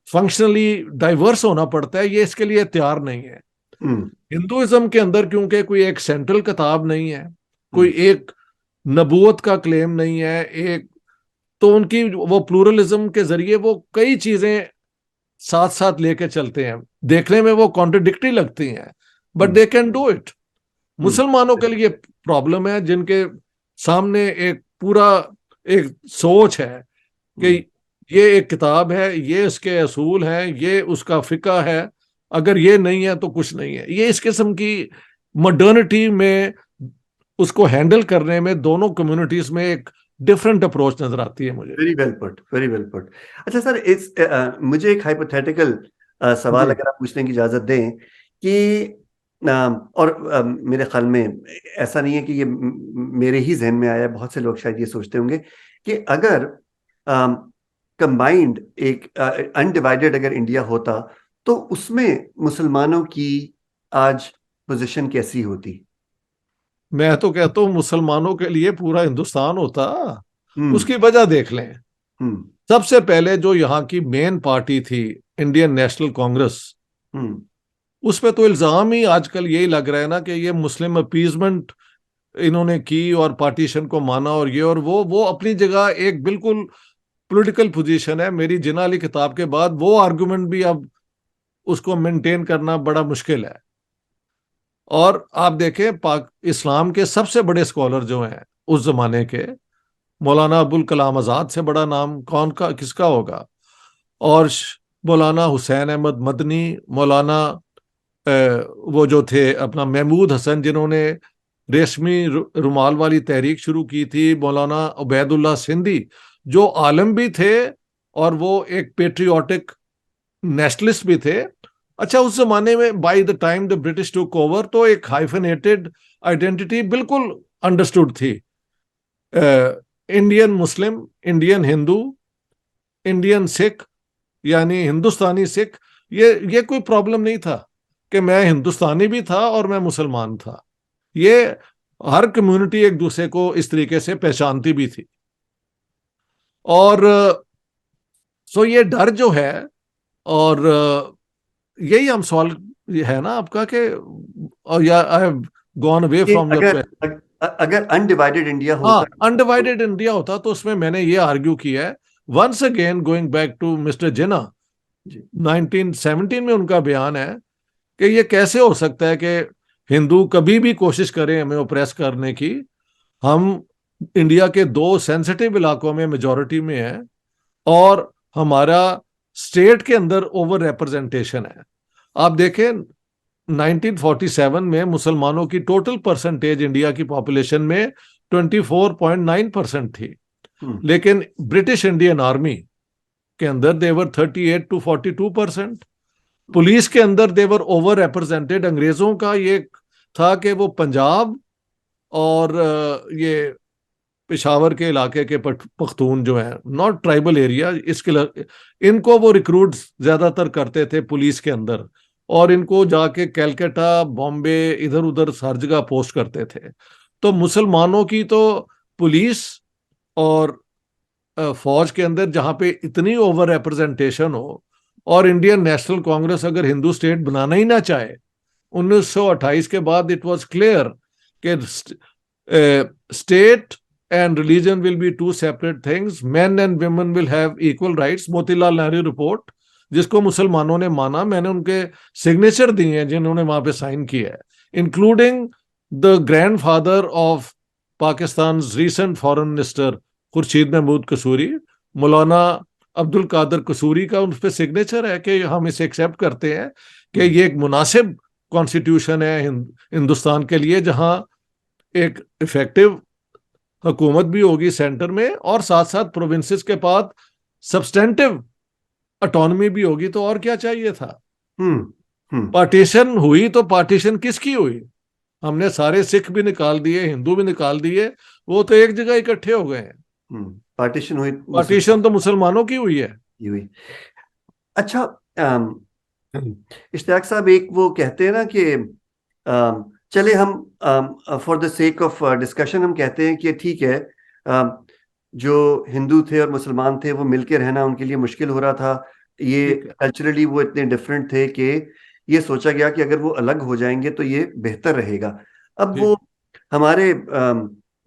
फंक्शनली डाइवर्स होना पड़ता है, ये इसके लिए तैयार नहीं है। हिंदुइज्म के अंदर क्योंकि कोई एक सेंट्रल किताब नहीं है, कोई एक नबूवत का क्लेम नहीं है, एक तो उनकी वो प्लूरलिज्म के जरिए वो कई चीजें साथ साथ लेके चलते हैं। देखने में वो कॉन्ट्रडिक्टरी लगती हैं, but they can do it. मुसलमानों के लिए प्रॉब्लम है, जिनके सामने एक पूरा एक सोच है कि ये एक किताब है, ये इसके असूल हैं, ये उसका फिका है, अगर ये नहीं है तो कुछ नहीं है। ये इस किस्म की मॉडर्निटी में उसको हैंडल करने में दोनों कम्युनिटीज में एक डिफरेंट अप्रोच नजर आती है मुझे। Very well put, very well put. अच्छा सर, मुझे एक हाइपोथेटिकल सवाल जी अगर आप पूछने की इजाजत दें कि मेरे ख्याल में ऐसा नहीं है कि ये मेरे ही जहन में आया, बहुत से लोग शायद ये सोचते होंगे कि अगर कंबाइंड एक अनडिवाइडेड अगर इंडिया होता तो उसमें मुसलमानों की आज पोजीशन कैसी होती? मैं तो कहता हूँ मुसलमानों के लिए पूरा हिंदुस्तान होता। हम्म। उसकी वजह देख लें। हम्म। सबसे पहले जो यहाँ की मेन पार्टी थी, इंडियन नेशनल कांग्रेस, हम्म। उस पे तो इल्जाम ही आजकल यही लग रहा है ना कि ये मुस्लिम अपीजमेंट इन्होंने की और पार्टीशन को माना, और ये और वो अपनी जगह एक बिल्कुल पॉलिटिकल पोजीशन है। मेरी जिना अली किताब के बाद वो आर्गुमेंट भी अब उसको मेंटेन करना बड़ा मुश्किल है। और आप देखें, पाक इस्लाम के सबसे बड़े स्कॉलर जो हैं उस जमाने के, मौलाना अबुल कलाम आजाद से बड़ा नाम कौन का किसका होगा? और मौलाना हुसैन अहमद मदनी, मौलाना वो जो थे अपना महमूद हसन, जिन्होंने रेशमी रुमाल वाली तहरीक शुरू की थी, मौलाना उबैदुल्ला सिंधी जो आलम भी थे और वो एक पेट्रियाटिक नेशनलिस्ट भी थे। अच्छा, उस जमाने में by the time the British took over तो एक हाइफेनेटेड आइडेंटिटी बिल्कुल अंडरस्टूड थी। Indian Muslim, Indian Hindu, Indian Sikh, यानी हिंदुस्तानी सिख, ये कोई प्रॉब्लम नहीं था कि मैं हिंदुस्तानी भी था और मैं मुसलमान था। ये हर कम्युनिटी एक दूसरे को इस तरीके से पहचानती भी थी। और सो ये डर जो है, और यही हम सवाल है ना आपका कि, और या आई हैव गॉन अवे कि फ्रॉम योर क्वेश्चन। अगर अनडिवाइडेड इंडिया हाँ, होता तो अनडिवाइडेड इंडिया होता तो उसमें मैंने ये आर्ग्यू किया है, once again going back to mister Jinnah, जी 1917 में उनका बयान है कि ये कैसे हो सकता है कि हिंदू कभी भी कोशिश करें हमें ओप्रेस करने की, हम इंडिया के दो सेंसिटिव इलाकों में मेजॉरिटी में है और हमारा स्टेट के अंदर ओवर रिप्रेजेंटेशन है। आप देखें 1947 में मुसलमानों की टोटल परसेंटेज इंडिया की पॉपुलेशन में 24.9% थी, लेकिन ब्रिटिश इंडियन आर्मी के अंदर देवर 38 to 42%। पुलिस के अंदर देवर ओवर रिप्रेजेंटेड। अंग्रेजों का ये था कि वो पंजाब और ये पेशावर के इलाके के पख्तून जो है, नॉट ट्राइबल एरिया, इनको वो रिक्रूट ज्यादातर करते थे पुलिस के अंदर, और इनको जाके कैलकाटा, बॉम्बे, इधर उधर हर जगह पोस्ट करते थे। तो मुसलमानों की तो पुलिस और फौज के अंदर जहां पे इतनी ओवर रिप्रेजेंटेशन हो, और इंडियन नेशनल कांग्रेस अगर हिंदू स्टेट बनाना ही ना चाहे 1928 के बाद, इट वाज क्लियर कि state and religion will be two separate things. Men and women will have equal rights. Motilal Nehru report, जिसको मुसलमानों ने माना, मैंने उनके सिग्नेचर दिए हैं जिन्होंने वहां पे साइन किया है, including the grandfather of Pakistan recent foreign minister Khurshid Mahmud Kasuri, Maulana Abdul Kader कसूरी का उन पर सिग्नेचर है कि हम इसे एक्सेप्ट करते हैं कि ये एक मुनासिब कॉन्स्टिट्यूशन है हिंदुस्तान के लिए, जहां एक इफेक्टिव हुकूमत भी होगी सेंटर में, और साथ साथ प्रोविंसेस के पास सब्सटेंटिव ऑटोनॉमी भी होगी। तो और क्या चाहिए था? पार्टीशन हुई तो पार्टीशन किसकी हुई? हमने सारे सिख भी निकाल दिए, हिंदू भी निकाल दिए, वो तो एक जगह इकट्ठे हो गए हैं। पार्टीशन हुई, पार्टीशन तो मुसलमानों की हुई है। अच्छा, इश्तियाक साहब, एक वो कहते हैं ना कि चले हम for the sake of discussion हम कहते हैं कि ठीक है, जो हिंदू थे और मुसलमान थे वो मिलके रहना उनके लिए मुश्किल हो रहा था, ये ठीक है। कल्चरली वो इतने डिफरेंट थे कि ये सोचा गया कि अगर वो अलग हो जाएंगे तो ये बेहतर रहेगा। अब वो ठीक। हमारे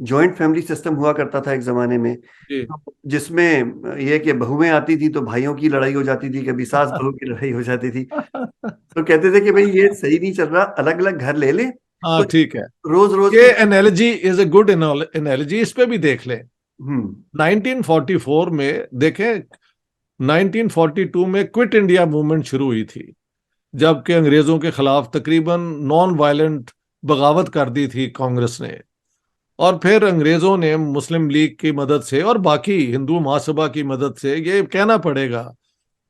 जॉइंट फैमिली सिस्टम हुआ करता था एक जमाने में, जी। जिसमें ये कि बहुएं आती थी तो भाइयों की लड़ाई हो जाती थी, कभी सास बहू की लड़ाई हो जाती थी। तो कहते थे कि भाई ये सही नहीं चल रहा, अलग अलग घर ले ले, हाँ तो ठीक है। रोज रोज ये की। Analogy is a good analogy, इस पे भी देख लें। हम्म 1944 में देखें, 1942 में क्विट इंडिया मूवमेंट शुरू हुई थी, जबकि अंग्रेजों के खिलाफ तकरीबन नॉन वायलेंट बगावत कर दी थी कांग्रेस ने। और फिर अंग्रेजों ने मुस्लिम लीग की मदद से और बाकी हिंदू महासभा की मदद से, ये कहना पड़ेगा,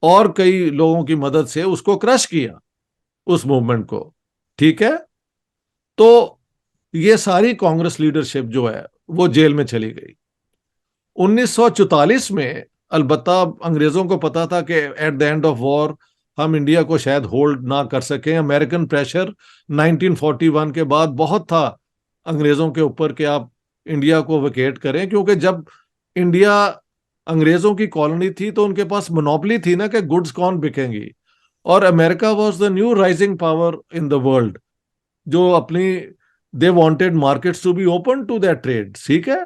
और कई लोगों की मदद से उसको क्रश किया, उस मूवमेंट को। ठीक है। तो ये सारी कांग्रेस लीडरशिप जो है वो जेल में चली गई 1944 में। अलबत्ता अंग्रेजों को पता था कि at the end of war हम इंडिया को शायद होल्ड ना कर सकें। अमेरिकन प्रेशर 1941 के बाद बहुत था अंग्रेजों के ऊपर कि आप इंडिया को वेकेट करें, क्योंकि जब इंडिया अंग्रेजों की कॉलोनी थी तो उनके पास मोनोपोली थी ना कि गुड्स कौन बिकेंगी। और America was the new rising power in the world, जो अपनी they wanted markets to be open to that trade. ठीक है।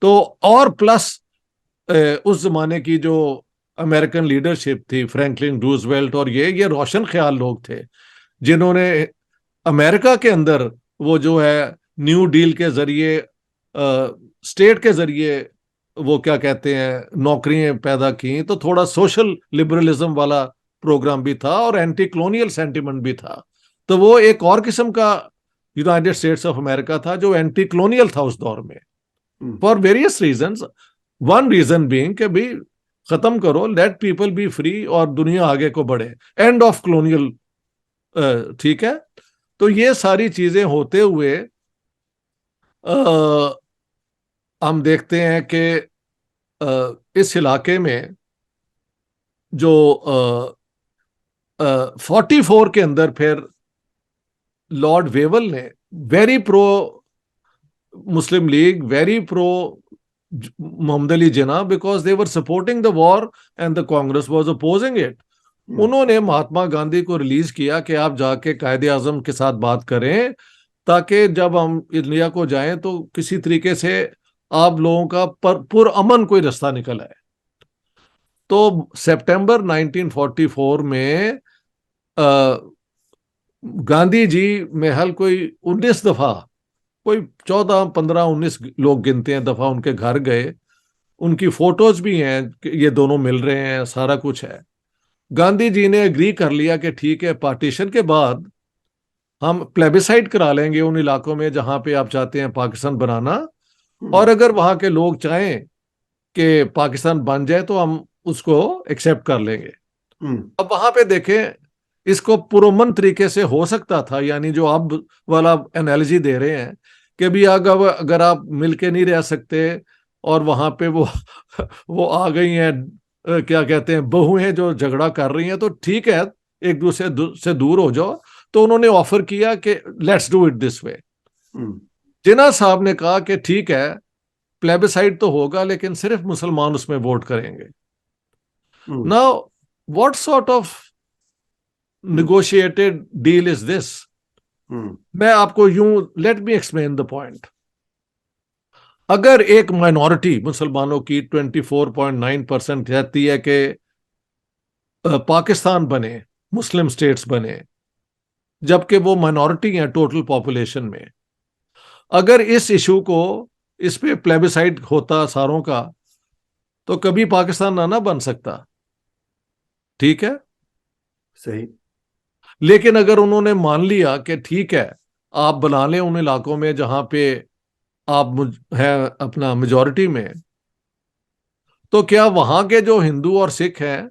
तो और प्लस उस जमाने की जो अमेरिकन लीडरशिप थी, फ्रैंकलिन रूजवेल्ट और ये रोशन ख्याल लोग थे, जिन्होंने अमेरिका के अंदर वो जो है न्यू डील के जरिए स्टेट के जरिए वो क्या कहते हैं नौकरियां पैदा की। तो थोड़ा सोशल लिबरलिज्म वाला प्रोग्राम भी था और एंटी कॉलोनियल सेंटिमेंट भी था। तो वो एक और किस्म का यूनाइटेड स्टेट्स ऑफ अमेरिका था जो एंटी कॉलोनियल था उस दौर में, hmm for various reasons. One reason being कि भाई खत्म करो, लेट पीपल बी फ्री और दुनिया आगे को बढ़े, एंड ऑफ कॉलोनियल। ठीक है। तो ये सारी चीजें होते हुए आ, हम देखते हैं कि इस इलाके में जो 44 के अंदर फिर लॉर्ड वेवल ने, very pro Muslim League, very pro Mohammad Ali Jinnah, because they were supporting the war and the Congress was opposing it. Hmm उन्होंने महात्मा गांधी को रिलीज किया कि आप जाके कायदे आजम के साथ बात करें, ताकि जब हम इंडिया को जाएं तो किसी तरीके से आप लोगों का पुरअमन कोई रास्ता निकल आए। तो सितंबर 1944 में गांधी जी महल कोई 19 दफा, कोई 14 15 19 लोग गिनते हैं दफा उनके घर गए। उनकी फोटोज भी हैं कि ये दोनों मिल रहे हैं, सारा कुछ है। गांधी जी ने एग्री कर लिया कि ठीक है, पार्टीशन के बाद हम प्लेबिसाइड करा लेंगे उन इलाकों में जहां पे आप चाहते हैं पाकिस्तान बनाना, हम्म और अगर वहां के लोग चाहें कि पाकिस्तान बन जाए तो हम उसको एक्सेप्ट कर लेंगे। हम्म अब वहां पे देखें, इसको पुरअमन तरीके से हो सकता था, यानी जो आप वाला एनालॉजी दे रहे हैं कि भी अगर अगर आप मिलके नहीं रह सकते और वहां पे वो आ गई हैं, क्या कहते हैं बहुएं जो झगड़ा कर रही हैं, तो ठीक है, एक दूसरे से दूर हो जाओ। तो उन्होंने ऑफर किया कि let's do it this way. Hmm Jinnah sahab ने कहा कि ठीक है, प्लेबिसाइड तो होगा लेकिन सिर्फ मुसलमान उसमें वोट करेंगे। Hmm now what sort of hmm negotiated deal is this? Hmm मैं आपको यूं, let me explain the point. अगर एक माइनॉरिटी मुसलमानों की 24.9% कहती है कि पाकिस्तान बने, मुस्लिम स्टेट्स बने, जबकि वो माइनॉरिटी है टोटल पॉपुलेशन में, अगर इस इशू को, इस पे प्लेबिसाइड होता सारों का, तो कभी पाकिस्तान ना बन सकता। ठीक है। सही। लेकिन अगर उन्होंने मान लिया कि ठीक है, आप बना लें उन इलाकों में जहां पे आप है अपना मेजॉरिटी में, तो क्या वहां के जो हिंदू और सिख हैं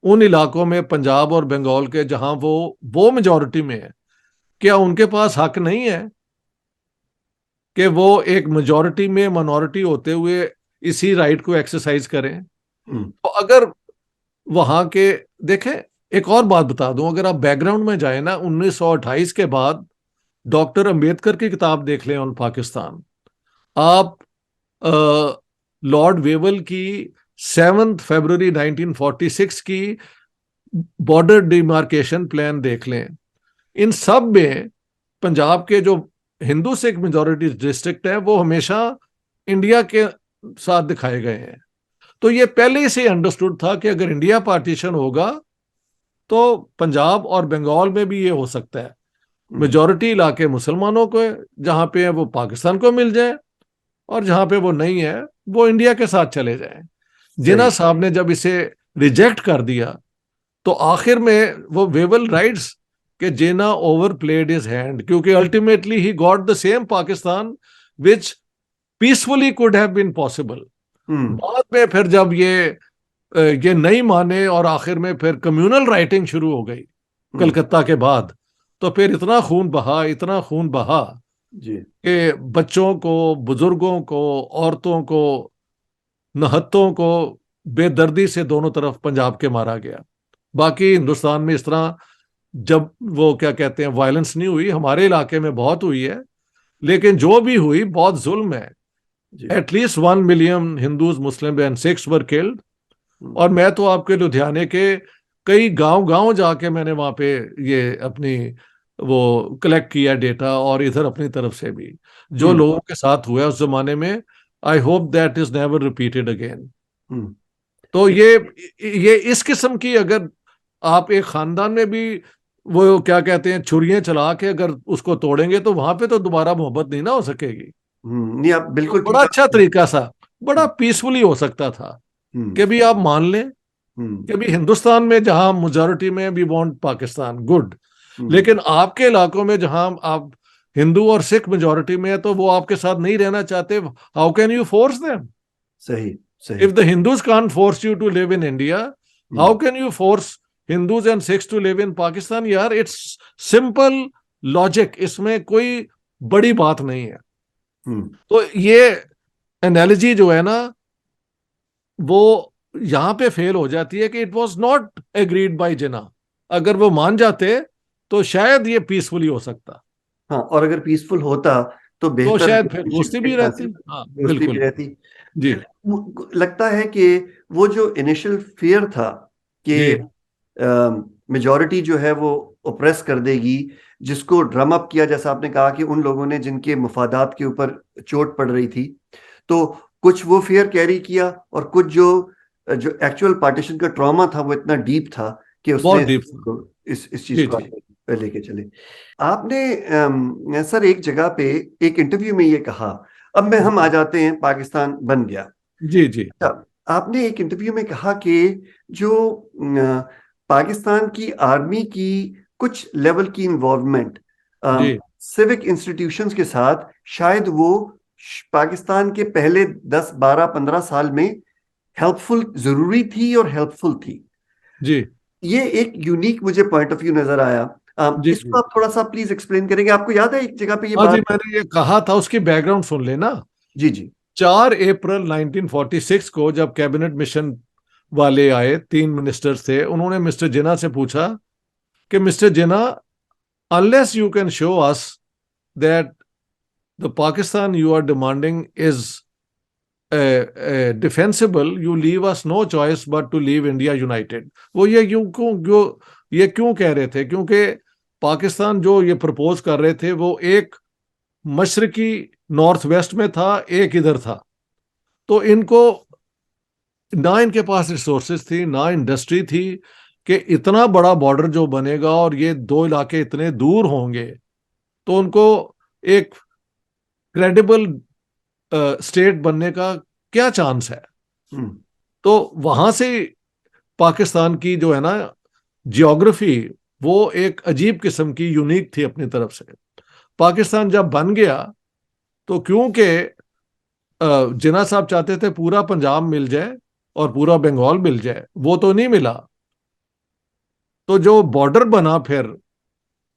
उन इलाकों में, पंजाब और बंगाल के, जहां वो मेजॉरिटी में है, क्या उनके पास हक नहीं है कि वो एक मेजॉरिटी में मिनॉरिटी होते हुए इसी राइट को एक्सरसाइज करें? हम्म तो अगर वहां के, देखें, एक और बात बता दूं, अगर आप बैकग्राउंड में जाए ना, 1928 के बाद डॉक्टर अंबेडकर की किताब देख लें ऑन पाकिस्तान, आप लॉर्ड वेवल की 7 फरवरी 1946 की बॉर्डर डिमार्केशन प्लान देख लें, इन सब में पंजाब के जो हिंदू सिख मेजॉरिटी डिस्ट्रिक्ट है वो हमेशा इंडिया के साथ दिखाए गए हैं। तो ये पहले से अंडरस्टूड था कि अगर इंडिया पार्टीशन होगा तो पंजाब और बंगाल में भी ये हो सकता है, मेजॉरिटी इलाके मुसलमानों को जहां पे है वो पाकिस्तान को मिल जाए, और जहां पे वो नहीं है वो इंडिया के साथ चले जाएं। जिन्ना साहब ने जब इसे रिजेक्ट कर दिया तो आखिर में वो वेवल राइट्स के Jinnah overplayed his hand, क्योंकि ultimately he got the same Pakistan which peacefully could have been possible. बाद में फिर जब ये नहीं माने और आखिर में फिर कम्युनल राइटिंग शुरू हो गई कलकत्ता के बाद, तो फिर इतना खून बहा कि बच्चों को, बुजुर्गों को, औरतों को, नहत्तों को बेदर्दी से दोनों तरफ पंजाब के मारा गया। बाकी हिंदुस्तान में इस तरह जब वो क्या कहते हैं वायलेंस नहीं हुई, हमारे इलाके में बहुत हुई है, लेकिन जो भी हुई बहुत जुल्म है। At least 1 million Hindus, Muslim and Sikhs were killed. और मैं तो आपके लुधियाने के कई गांव जाके मैंने वहां पे ये अपनी वो कलेक्ट किया डेटा, और इधर अपनी तरफ से भी जो लोगों के साथ हुआ उस जमाने में, I hope that is never repeated again. तो ये इस किस्म की, अगर आप एक खानदान में भी वो क्या कहते हैं छुरियां चला के अगर उसको तोड़ेंगे तो वहां पे तो दोबारा मोहब्बत नहीं ना हो सकेगी। नहीं, आप बिल्कुल तो बड़ा अच्छा तरीका सा, बड़ा पीसफुली हो सकता था कि भी आप मान लें कि भी हिंदुस्तान में जहां मेजॉरिटी में वी वांट पाकिस्तान, गुड, लेकिन आपके इलाकों में जहां आप हिंदू और सिख मेजॉरिटी में है तो वो आपके साथ नहीं रहना चाहते, how can you force them? सही if the Hindus can't force you to live in India, how can you force Hindus and Sikhs to live in Pakistan? यार, इट्स सिंपल लॉजिक, इसमें कोई बड़ी बात नहीं है। तो ये एनालॉजी जो है ना वो यहां पे फेल हो जाती है कि it was not agreed by Jinnah. अगर वो मान जाते तो शायद ये पीसफुली हो सकता। हाँ, और अगर पीसफुल होता तो बेहतर, तो शायद फिर दोस्ती भी रहती। हाँ, दोस्ती भी रहती जी। लगता है कि वो जो इनिशियल फियर था कि मेजॉरिटी जो है वो ओप्रेस कर देगी, जिसको ड्रम अप किया, जैसा आपने कहा कि उन लोगों ने जिनके मफादात के ऊपर चोट पड़ रही थी, तो कुछ वो फियर कैरी किया, और कुछ जो एक्चुअल पार्टीशन का ट्रॉमा था वो इतना डीप था कि उसने इस चीज को लेके चले। आपने सर एक जगह पे एक इंटरव्यू में ये कहा, अब हम आ जाते हैं पाकिस्तान बन गया। जी। आपने एक इंटरव्यू में कहा कि जो पाकिस्तान की आर्मी की कुछ लेवल की इन्वॉल्वमेंट सिविक इंस्टीट्यूशंस के साथ, शायद वो पाकिस्तान के पहले 10, 12, 15 साल में हेल्पफुल जरूरी थी और हेल्पफुल थी। जी, ये एक यूनिक मुझे पॉइंट ऑफ व्यू नजर आया। इसको आप थोड़ा सा प्लीज एक्सप्लेन करेंगे? आपको याद है एक जगह पे ये बात? जी, मैंने ये कहा था, उसकी बैकग्राउंड सुन लेना। जी। 4 अप्रैल 1946 को जब कैबिनेट मिशन वाले आए, 3 मिनिस्टर्स थे, उन्होंने मिस्टर जिन्ना से पूछा कि mister Jinnah, unless you can show us that the Pakistan you are demanding is defensible, you leave us no choice but to leave India united. वो ये क्यों कह रहे थे? क्योंकि पाकिस्तान जो ये प्रपोज कर रहे थे वो एक मशरकी नॉर्थ वेस्ट में था, एक इधर था, तो इनको ना इनके पास रिसोर्सेज थी ना इंडस्ट्री थी कि इतना बड़ा बॉर्डर जो बनेगा और ये 2 इलाके इतने दूर होंगे तो उनको एक क्रेडिबल स्टेट बनने का क्या चांस है। तो वहां से पाकिस्तान की जो है ना जियोग्राफी, वो एक अजीब किस्म की यूनिक थी अपनी तरफ से। पाकिस्तान जब बन गया तो क्योंकि जिन्ना साहब चाहते थे पूरा पंजाब मिल जाए और पूरा बंगाल मिल जाए, वो तो नहीं मिला। तो जो बॉर्डर बना फिर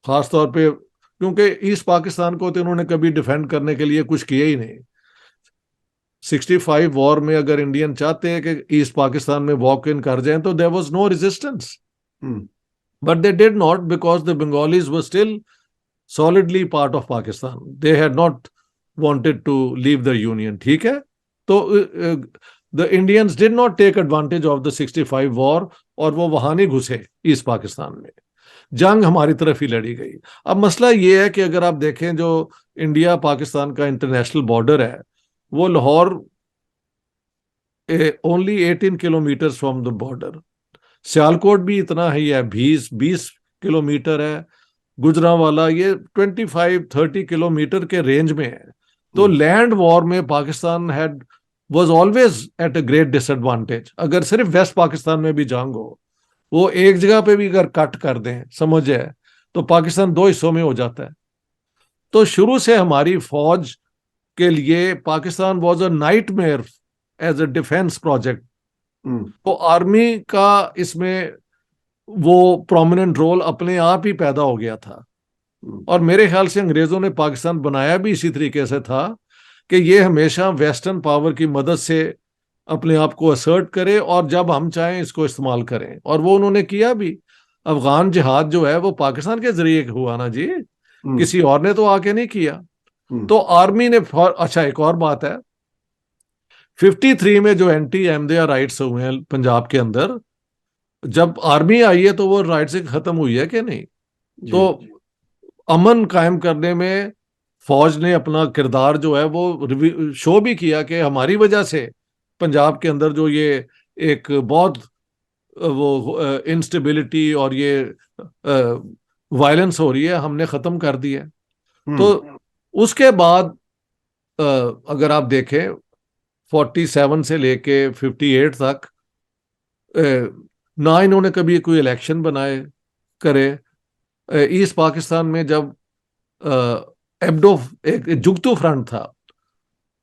खास तौर पे, क्योंकि ईस्ट पाकिस्तान को तो इन्होंने कभी डिफेंड करने के लिए कुछ किया ही नहीं। 65 वॉर में अगर इंडियन चाहते हैं कि ईस्ट पाकिस्तान में वॉक इन कर जाएं तो there was no resistance, but they did not, because the Bengalis were still solidly part of Pakistan. They had not wanted to leave the union. ठीक है? तो the Indians did not take advantage of the 65 war और वो वहां नहीं घुसे east Pakistan में, जंग हमारी तरफ ही लड़ी गई। अब मसला ये है कि अगर आप देखें जो इंडिया पाकिस्तान का इंटरनेशनल बॉर्डर है, वो Lahore only 18 kilometre from the border, Sialkot भी इतना ही है, 20 किलोमीटर है, गुजरांवाला ये 25-30 किलोमीटर के रेंज में है। तो लैंड वॉर में Pakistan had was always at a great disadvantage. अगर सिर्फ वेस्ट पाकिस्तान में भी जंग हो, वो एक जगह पे भी अगर कट कर दें समझे, तो पाकिस्तान दो हिस्सों में हो जाता है। तो शुरू से हमारी फौज के लिए Pakistan was a nightmare as a defence project. तो आर्मी का इसमें वो प्रोमिनेंट रोल अपने आप ही पैदा हो गया था। और मेरे ख्याल से अंग्रेजों ने पाकिस्तान बनाया भी इसी तरीके से था कि ये हमेशा वेस्टर्न पावर की मदद से अपने आप को असर्ट करे और जब हम चाहें इसको इस्तेमाल करें, और वो उन्होंने किया भी। अफगान जिहाद जो है वो पाकिस्तान के जरिए हुआ ना जी, किसी और ने तो आके नहीं किया। तो आर्मी ने अच्छा, एक और बात है, 53 में जो एंटी अहमदिया राइट्स हुए हैं पंजाब के अंदर, जब आर्मी आई है तो वो राइट से खत्म हुई है कि नहीं? तो अमन कायम करने में फौज ने अपना किरदार जो है वो शो भी किया कि हमारी वजह से पंजाब के अंदर जो ये एक बहुत वो इंस्टेबिलिटी और ये वायलेंस हो रही है, हमने खत्म कर दी है। तो उसके बाद अगर आप देखें 47 से लेके 58 तक ना इन्होंने कभी कोई इलेक्शन बनाए करे। ईस्ट पाकिस्तान में जब एब्डो एक जुगतू फ्रंट था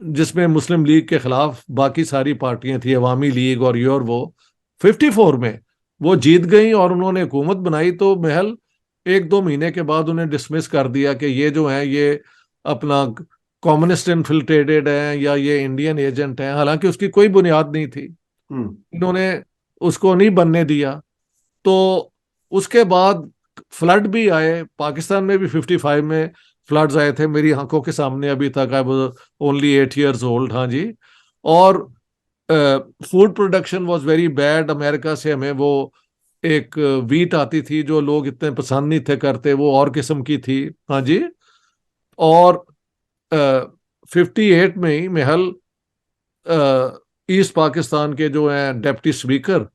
जिसमें मुस्लिम लीग के खिलाफ बाकी सारी पार्टियां थी, अवामी लीग और ये और वो, 54 में वो जीत गई और उन्होंने हुकूमत बनाई, तो महल 1-2 महीने के बाद उन्हें डिसमिस कर दिया कि ये जो है ये अपना कम्युनिस्ट इन्फिल्ट्रेटेड है या ये इंडियन एजेंट है, हालांकि उसकी कोई बुनियाद नहीं थी। इन्होंने उसको नहीं बनने दिया। तो उसके बाद फ्लड भी आए पाकिस्तान में भी, 55 में फ्लड्स आए थे, मेरी आंखों के सामने अभी तक। I was only 8 years old। हाँ जी। और food production was very bad. America से हमें वो एक वीट आती थी जो लोग इतने पसंद नहीं थे करते, वो और किस्म की थी। हाँ जी। और 58 में ही महल ईस्ट पाकिस्तान के जो हैं डेप्टी स्पीकर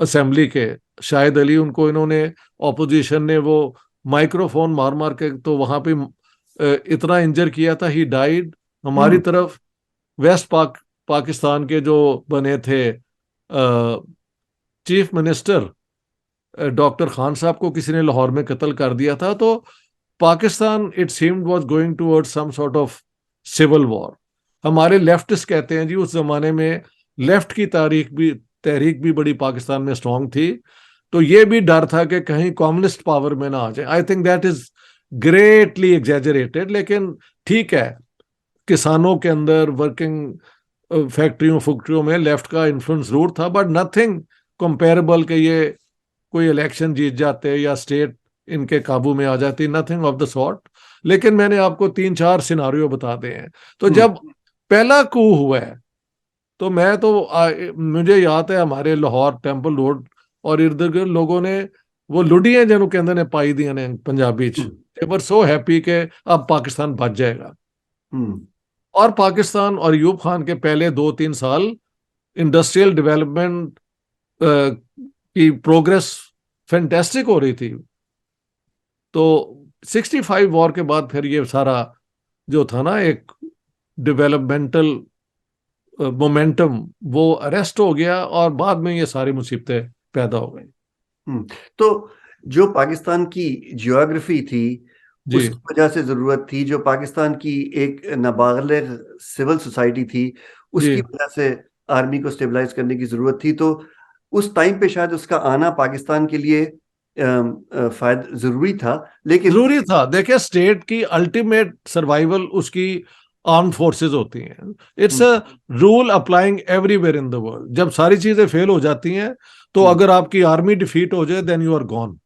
असेंबली के, शाहिद अली, उनको इन्होंने ऑपोजिशन ने वो माइक्रोफोन मार मार के तो वहां पे इतना इंजर किया था, ही डाइड। हमारी तरफ वेस्ट पाकिस्तान के जो बने थे चीफ मिनिस्टर डॉक्टर खान साहब को किसी ने लाहौर में कत्ल कर दिया था। तो Pakistan it seemed was going towards some sort of civil war. हमारे लेफ्टिस्ट कहते हैं जी उस जमाने में लेफ्ट की तहरीक भी बड़ी पाकिस्तान में स्ट्रांग थी, तो ये भी डर था कि कहीं कम्युनिस्ट पावर में ना आ जाए। I think that is greatly exaggerated, लेकिन ठीक है, किसानों के अंदर, वर्किंग फैक्ट्रियों में लेफ्ट का इन्फ्लुएंस जरूर था, बट नथिंग कंपेरेबल के ये कोई इलेक्शन जीत जाते या स्टेट इनके काबू में आ जाती, नथिंग ऑफ द सॉर्ट। लेकिन मैंने आपको 3-4 सिनारियो बता दिए हैं। तो जब पहला कू हुआ है तो मुझे याद है हमारे लाहौर टेम्पल रोड और इर्द गिर्द लोगों ने वो लुडियां जिन्हों कहते ने पाई दिया ने पंजाबी दे वर सो हैप्पी के अब पाकिस्तान बच जाएगा। और पाकिस्तान और यूब खान के पहले 2-3 साल इंडस्ट्रियल डेवलपमेंट की प्रोग्रेस फैंटास्टिक हो रही थी। तो 65 वॉर के बाद फिर ये सारा जो था ना एक डेवलपमेंटल मोमेंटम, वो अरेस्ट हो गया और बाद में ये सारी मुसीबतें पैदा हो गई। तो जो पाकिस्तान की जियोग्राफी थी उसकी वजह से जरूरत थी, जो पाकिस्तान की एक नाबालिग सिविल सोसाइटी थी उसकी वजह से आर्मी को स्टेबलाइज करने की जरूरत थी। तो उस टाइम पे शायद उसका आना पाकिस्तान के लिए जरूरी था। लेकिन जरूरी था, देखिए स्टेट की अल्टीमेट सर्वाइवल उसकी आर्म फोर्सेस होती हैं। It's a rule applying everywhere in the world. जब सारी चीजें फेल हो जाती हैं तो अगर आपकी आर्मी डिफीट हो जाए देन यू आर गॉन।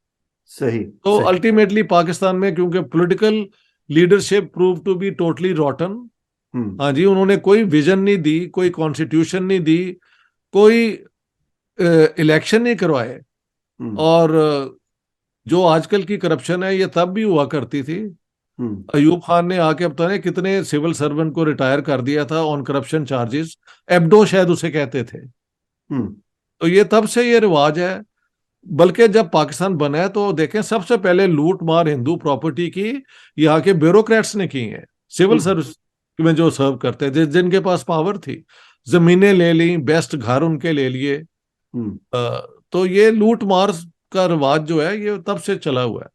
सही। तो अल्टीमेटली पाकिस्तान में क्योंकि political leadership prove to be totally rotten. हाँ जी, उन्होंने कोई विजन नहीं दी, कोई कॉन्स्टिट्यूशन नहीं दी, कोई इलेक्शन नहीं करवाए। और जो आजकल की करप्शन है ये तब भी हुआ करती थी। अयूब खान ने आके अब पता नहीं कितने सिविल सर्वेंट को रिटायर कर दिया था ऑन करप्शन चार्जेस। एब्डो शायद उसे कहते थे। तो ये तब से ये रिवाज है। बल्कि जब पाकिस्तान बना है तो देखें सबसे पहले लूट मार हिंदू प्रॉपर्टी की यहाँ के ब्यूरोक्रेट्स ने की है। सिविल सर्विस में जो सर्व करते थे, जिनके पास पावर थी, जमीनें ले ली, बेस्ट घर उनके ले लिए। तो ये लूट मार का रिवाज जो है ये तब से चला हुआ है।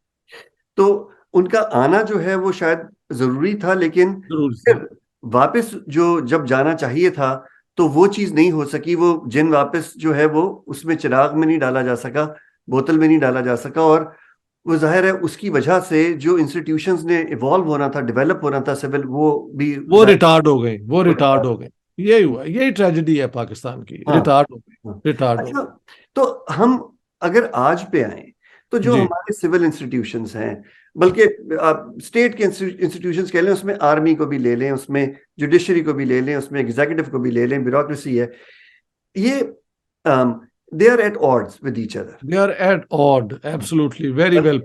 तो उनका आना जो है वो शायद जरूरी था, लेकिन जरूर फिर वापस जो जब जाना चाहिए था तो वो चीज नहीं हो सकी। वो जिन वापस जो है वो उसमें चिराग में नहीं डाला जा सका, बोतल में नहीं डाला जा सका। और वो जाहिर है उसकी वजह से जो इंस्टीट्यूशंस ने इवॉल्व होना था, डेवलप होना था सिविल, वो रिटार्ड हो गए, वो रिटार्ड हो गए। यही हुआ, यही ट्रेजेडी है पाकिस्तान की। हाँ, रिटार्ड हो गए, हाँ। रिटार्ड हो अच्छा, गए। तो हम अगर आज पे आए तो जो जी हमारे सिविल इंस्टीट्यूशंस हैं, बल्कि स्टेट के इंस्टीट्यूशंस कह लें, उसमें आर्मी को भी ले लें, उसमें जुडिशरी को भी ले लें, उसमें एग्जीक्यूटिव को भी ले लें, ब्यूरोक्रेसी है, ये they are at odds with each other. They are at odd, absolutely, very well.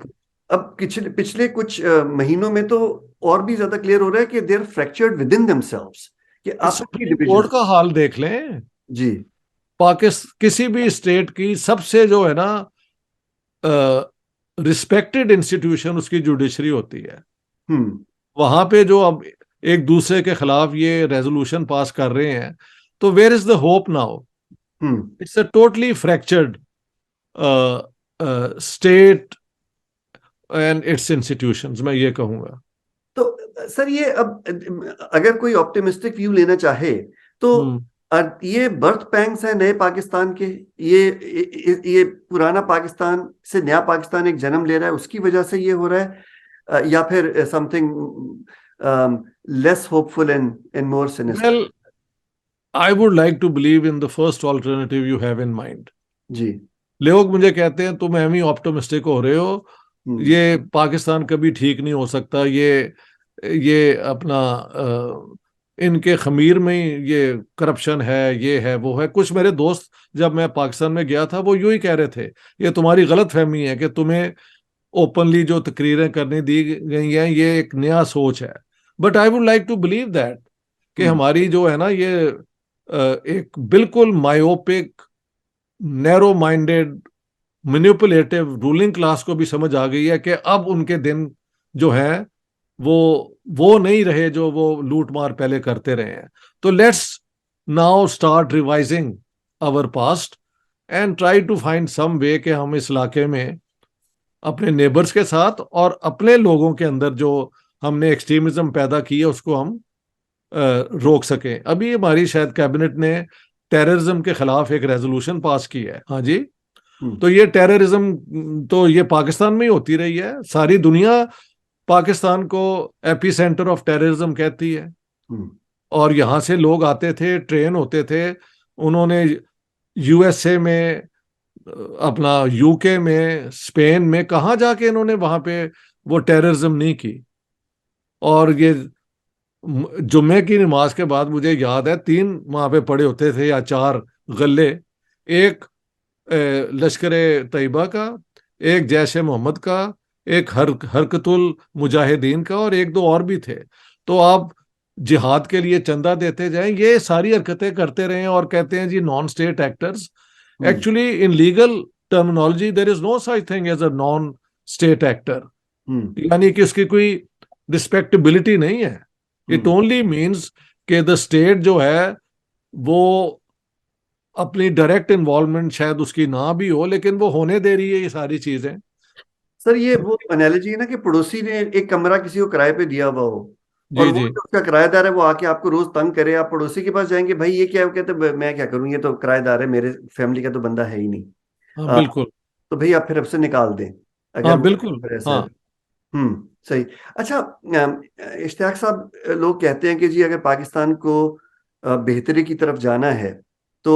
अब पिछले पिछले कुछ महीनों में तो और भी ज्यादा क्लियर हो रहा है कि they are fractured within themselves, कि आपस की सुप्रीम डिविजन। कोर्ट का हाल देख लें। जी। किसी भी स्टेट की सबसे जो है ना रिस्पेक्टेड इंस्टीट्यूशन उसकी जुडिशरी होती है। वहां पे जो अब एक दूसरे के खिलाफ ये रेजोल्यूशन पास कर रहे हैं, तो where is the hope now? It's a totally fractured state and its institutions, मैं ये कहूंगा। तो सर, ये अब अगर कोई ऑप्टिमिस्टिक व्यू लेना चाहे तो ये बर्थ पैंग्स है नए पाकिस्तान के, ये पुराना पाकिस्तान से नया पाकिस्तान एक जन्म ले रहा है, उसकी वजह से ये हो रहा है, या फिर something less hopeful and more sinister? Well, I would like to believe in the first alternative you have in mind. जी। लोग मुझे कहते हैं तुम एम ही ऑप्टिमिस्टिक हो रहे हो, ये पाकिस्तान कभी ठीक नहीं हो सकता, ये अपना इनके खमीर में ही ये करप्शन है, ये है, वो है। कुछ मेरे दोस्त जब मैं पाकिस्तान में गया था वो यूं ही कह रहे थे, ये तुम्हारी गलत फहमी है कि तुम्हें ओपनली जो तकरीरें करने दी गई हैं ये एक नया सोच है। But I would like to believe that कि हमारी जो है ना ये एक बिल्कुल myopic, narrow minded, manipulative ruling class को भी समझ आ गई है कि अब उनके दिन जो है वो नहीं रहे जो वो लूट मार पहले करते रहे हैं। तो let's now start revising our past and try to find some way कि हम इस इलाके में अपने नेबर्स के साथ और अपने लोगों के अंदर जो हमने एक्सट्रीमिज्म पैदा की है उसको हम रोक सकें। अभी हमारी शायद कैबिनेट ने टेररिज्म के खिलाफ एक रेजोल्यूशन पास की है। हाँ जी। तो ये टेररिज्म तो ये पाकिस्तान में ही होती रही है। सारी दुनिया पाकिस्तान को एपी सेंटर ऑफ टेररिज्म कहती है। और यहां से लोग आते थे, ट्रेन होते थे, उन्होंने यूएसए में, अपना यूके में, स्पेन में, कहाँ जाके इन्होंने वहां पे वो टेररिज्म नहीं की। और ये जुम्मे की नमाज के बाद मुझे याद है 3 वहां पे पड़े होते थे या 4 गले, एक लश्कर तैयबा का, एक जैश मोहम्मद का, एक हरकतुल मुजाहिदीन का, और 1-2 और भी थे। तो आप जिहाद के लिए चंदा देते जाएं, ये सारी हरकतें करते रहे और कहते हैं जी non state actors. Actually in legal terminology there is no such thing as a non state actor, यानी कि उसकी कोई रिस्पेक्टेबिलिटी नहीं है। इट ओनली मीन्स कि द स्टेट जो है वो अपनी डायरेक्ट इन्वॉल्वमेंट शायद उसकी ना भी हो, लेकिन वो होने दे रही है ये सारी चीजें। सर, ये वो एनालॉजी है ना कि पड़ोसी ने एक कमरा किसी को किराए पे दिया हुआ हो, और जी वो जी। जो उसका किराएदार है वो आके आपको रोज तंग करे, आप पड़ोसी के पास जाएंगे, भाई ये क्या है? वो कहते मैं क्या करूं, ये तो किराएदार है, मेरे फैमिली का तो बंदा है ही नहीं। हाँ बिल्कुल। तो भाई आप फिर अब से निकाल दें अगर हाँ वो बिल्कुल। ऐसा है। हाँ सही। अच्छा, इश्तियाक साहब, लोग कहते हैं कि जी अगर पाकिस्तान को बेहतरी की तरफ जाना है तो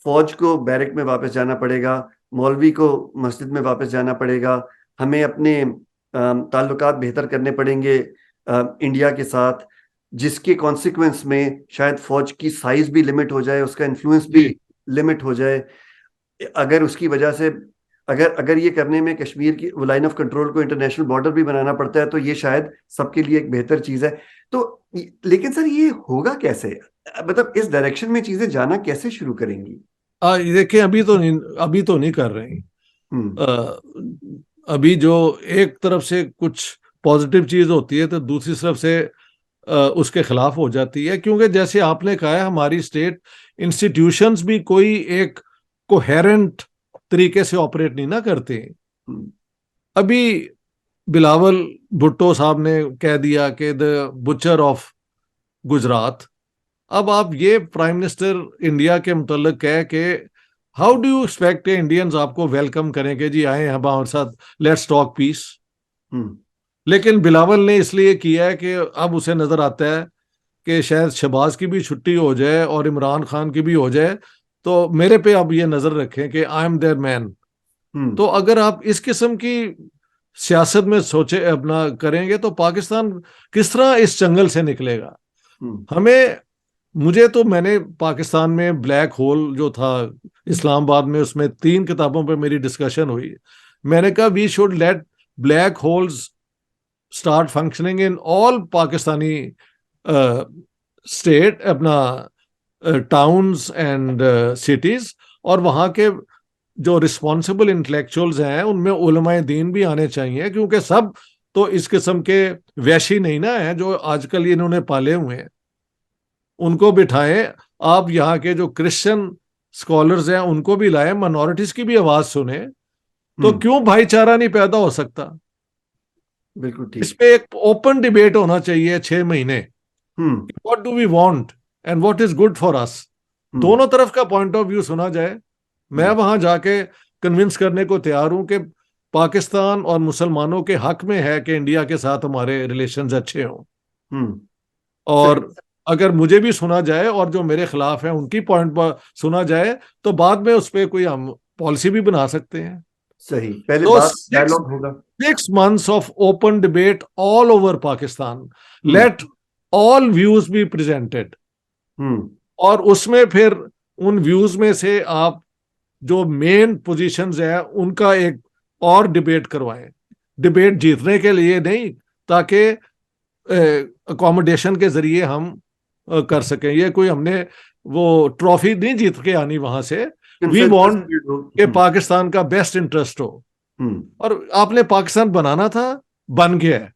फौज को बैरक में वापस जाना पड़ेगा, मौलवी को मस्जिद में वापस जाना पड़ेगा, हमें अपने ताल्लुकात बेहतर करने पड़ेंगे इंडिया के साथ, जिसके कॉन्सिक्वेंस में शायद फौज की साइज भी लिमिट हो जाए, उसका इन्फ्लुएंस भी लिमिट हो जाए। अगर उसकी वजह से अगर अगर ये करने में कश्मीर की लाइन ऑफ कंट्रोल को इंटरनेशनल बॉर्डर भी बनाना पड़ता है तो ये शायद सबके लिए एक बेहतर चीज है। तो लेकिन सर ये होगा कैसे, मतलब इस डायरेक्शन में चीजें जाना कैसे शुरू करेंगी? देखिए, अभी तो नहीं कर रही। हम्म। अभी जो एक तरफ से कुछ पॉजिटिव चीज होती है तो दूसरी तरफ से उसके खिलाफ हो जाती है, क्योंकि जैसे आपने कहा है, हमारी स्टेट इंस्टीट्यूशंस भी कोई एक कोहेरेंट तरीके से ऑपरेट नहीं ना करते। हम्म। अभी बिलावल भुट्टो साहब ने कह दिया कि द बुचर ऑफ गुजरात। अब आप ये प्राइम मिनिस्टर इंडिया के मुतल्लिक कह के, how do you expect Indians आपको वेलकम करेंगे, जी आए हैं हमारे साथ, लेट्स टॉक पीस। हम्म। लेकिन बिलावल ने इसलिए किया है कि अब उसे नजर आता है कि शायद शहबाज की भी छुट्टी हो जाए और इमरान खान की भी हो जाए, तो मेरे पे अब ये नजर रखें कि आई एम देयर मैन। हम्म। तो अगर आप इस किस्म की सियासत में सोचे अपना करेंगे तो पाकिस्तान किस तरह इस जंगल से निकलेगा? हम्म। हमें मुझे तो मैंने पाकिस्तान में ब्लैक होल जो था इस्लामाबाद में, उसमें 3 किताबों पर मेरी डिस्कशन हुई। मैंने कहा we should let black holes start functioning in all Pakistani state, अपना टाउन्स एंड सिटीज, और वहाँ के जो रिस्पॉन्सिबल इंटेलेक्चुअल्स हैं उनमें उलमाए दीन भी आने चाहिए, क्योंकि सब तो इस किस्म के वैशी नहीं ना हैं जो आजकल इन्होंने पाले हुए हैं। उनको बिठाएं। आप यहाँ के जो क्रिश्चियन स्कॉलर्स हैं उनको भी लाएं, माइनॉरिटीज की भी आवाज सुने। तो हम्म। क्यों भाईचारा नहीं पैदा हो सकता? बिल्कुल इस ठीक। पे एक ओपन डिबेट होना चाहिए 6 महीने। Hmm. What do we want and what is good for us. Hmm. दोनों तरफ का पॉइंट ऑफ व्यू सुना जाए। मैं हम्म। वहां जाके कन्विंस करने को तैयार हूं कि पाकिस्तान और मुसलमानों के हक में है कि इंडिया के साथ हमारे रिलेशंस अच्छे हों। हम्म। और सही। अगर मुझे भी सुना जाए और जो मेरे खिलाफ है उनकी पॉइंट पर सुना जाए, तो बाद में उस पर कोई हम पॉलिसी भी बना सकते हैं। सही, पहले तो बात सिक्स डायलॉग होगा। 6 months of open debate all over Pakistan. Hmm. Let all views be presented. हम्म। और उसमें फिर उन व्यूज में से आप जो मेन पोजीशंस है उनका एक और डिबेट करवाएं। डिबेट जीतने के लिए नहीं, ताकि अकोमोडेशन के जरिए हम कर सकें। ये कोई हमने वो ट्रॉफी नहीं जीत के आनी वहां से। वी कंसेंसस वांट बिल्ड हो। कि पाकिस्तान का बेस्ट इंटरेस्ट हो। हम्म। और आपने पाकिस्तान बनाना था, बन गया है।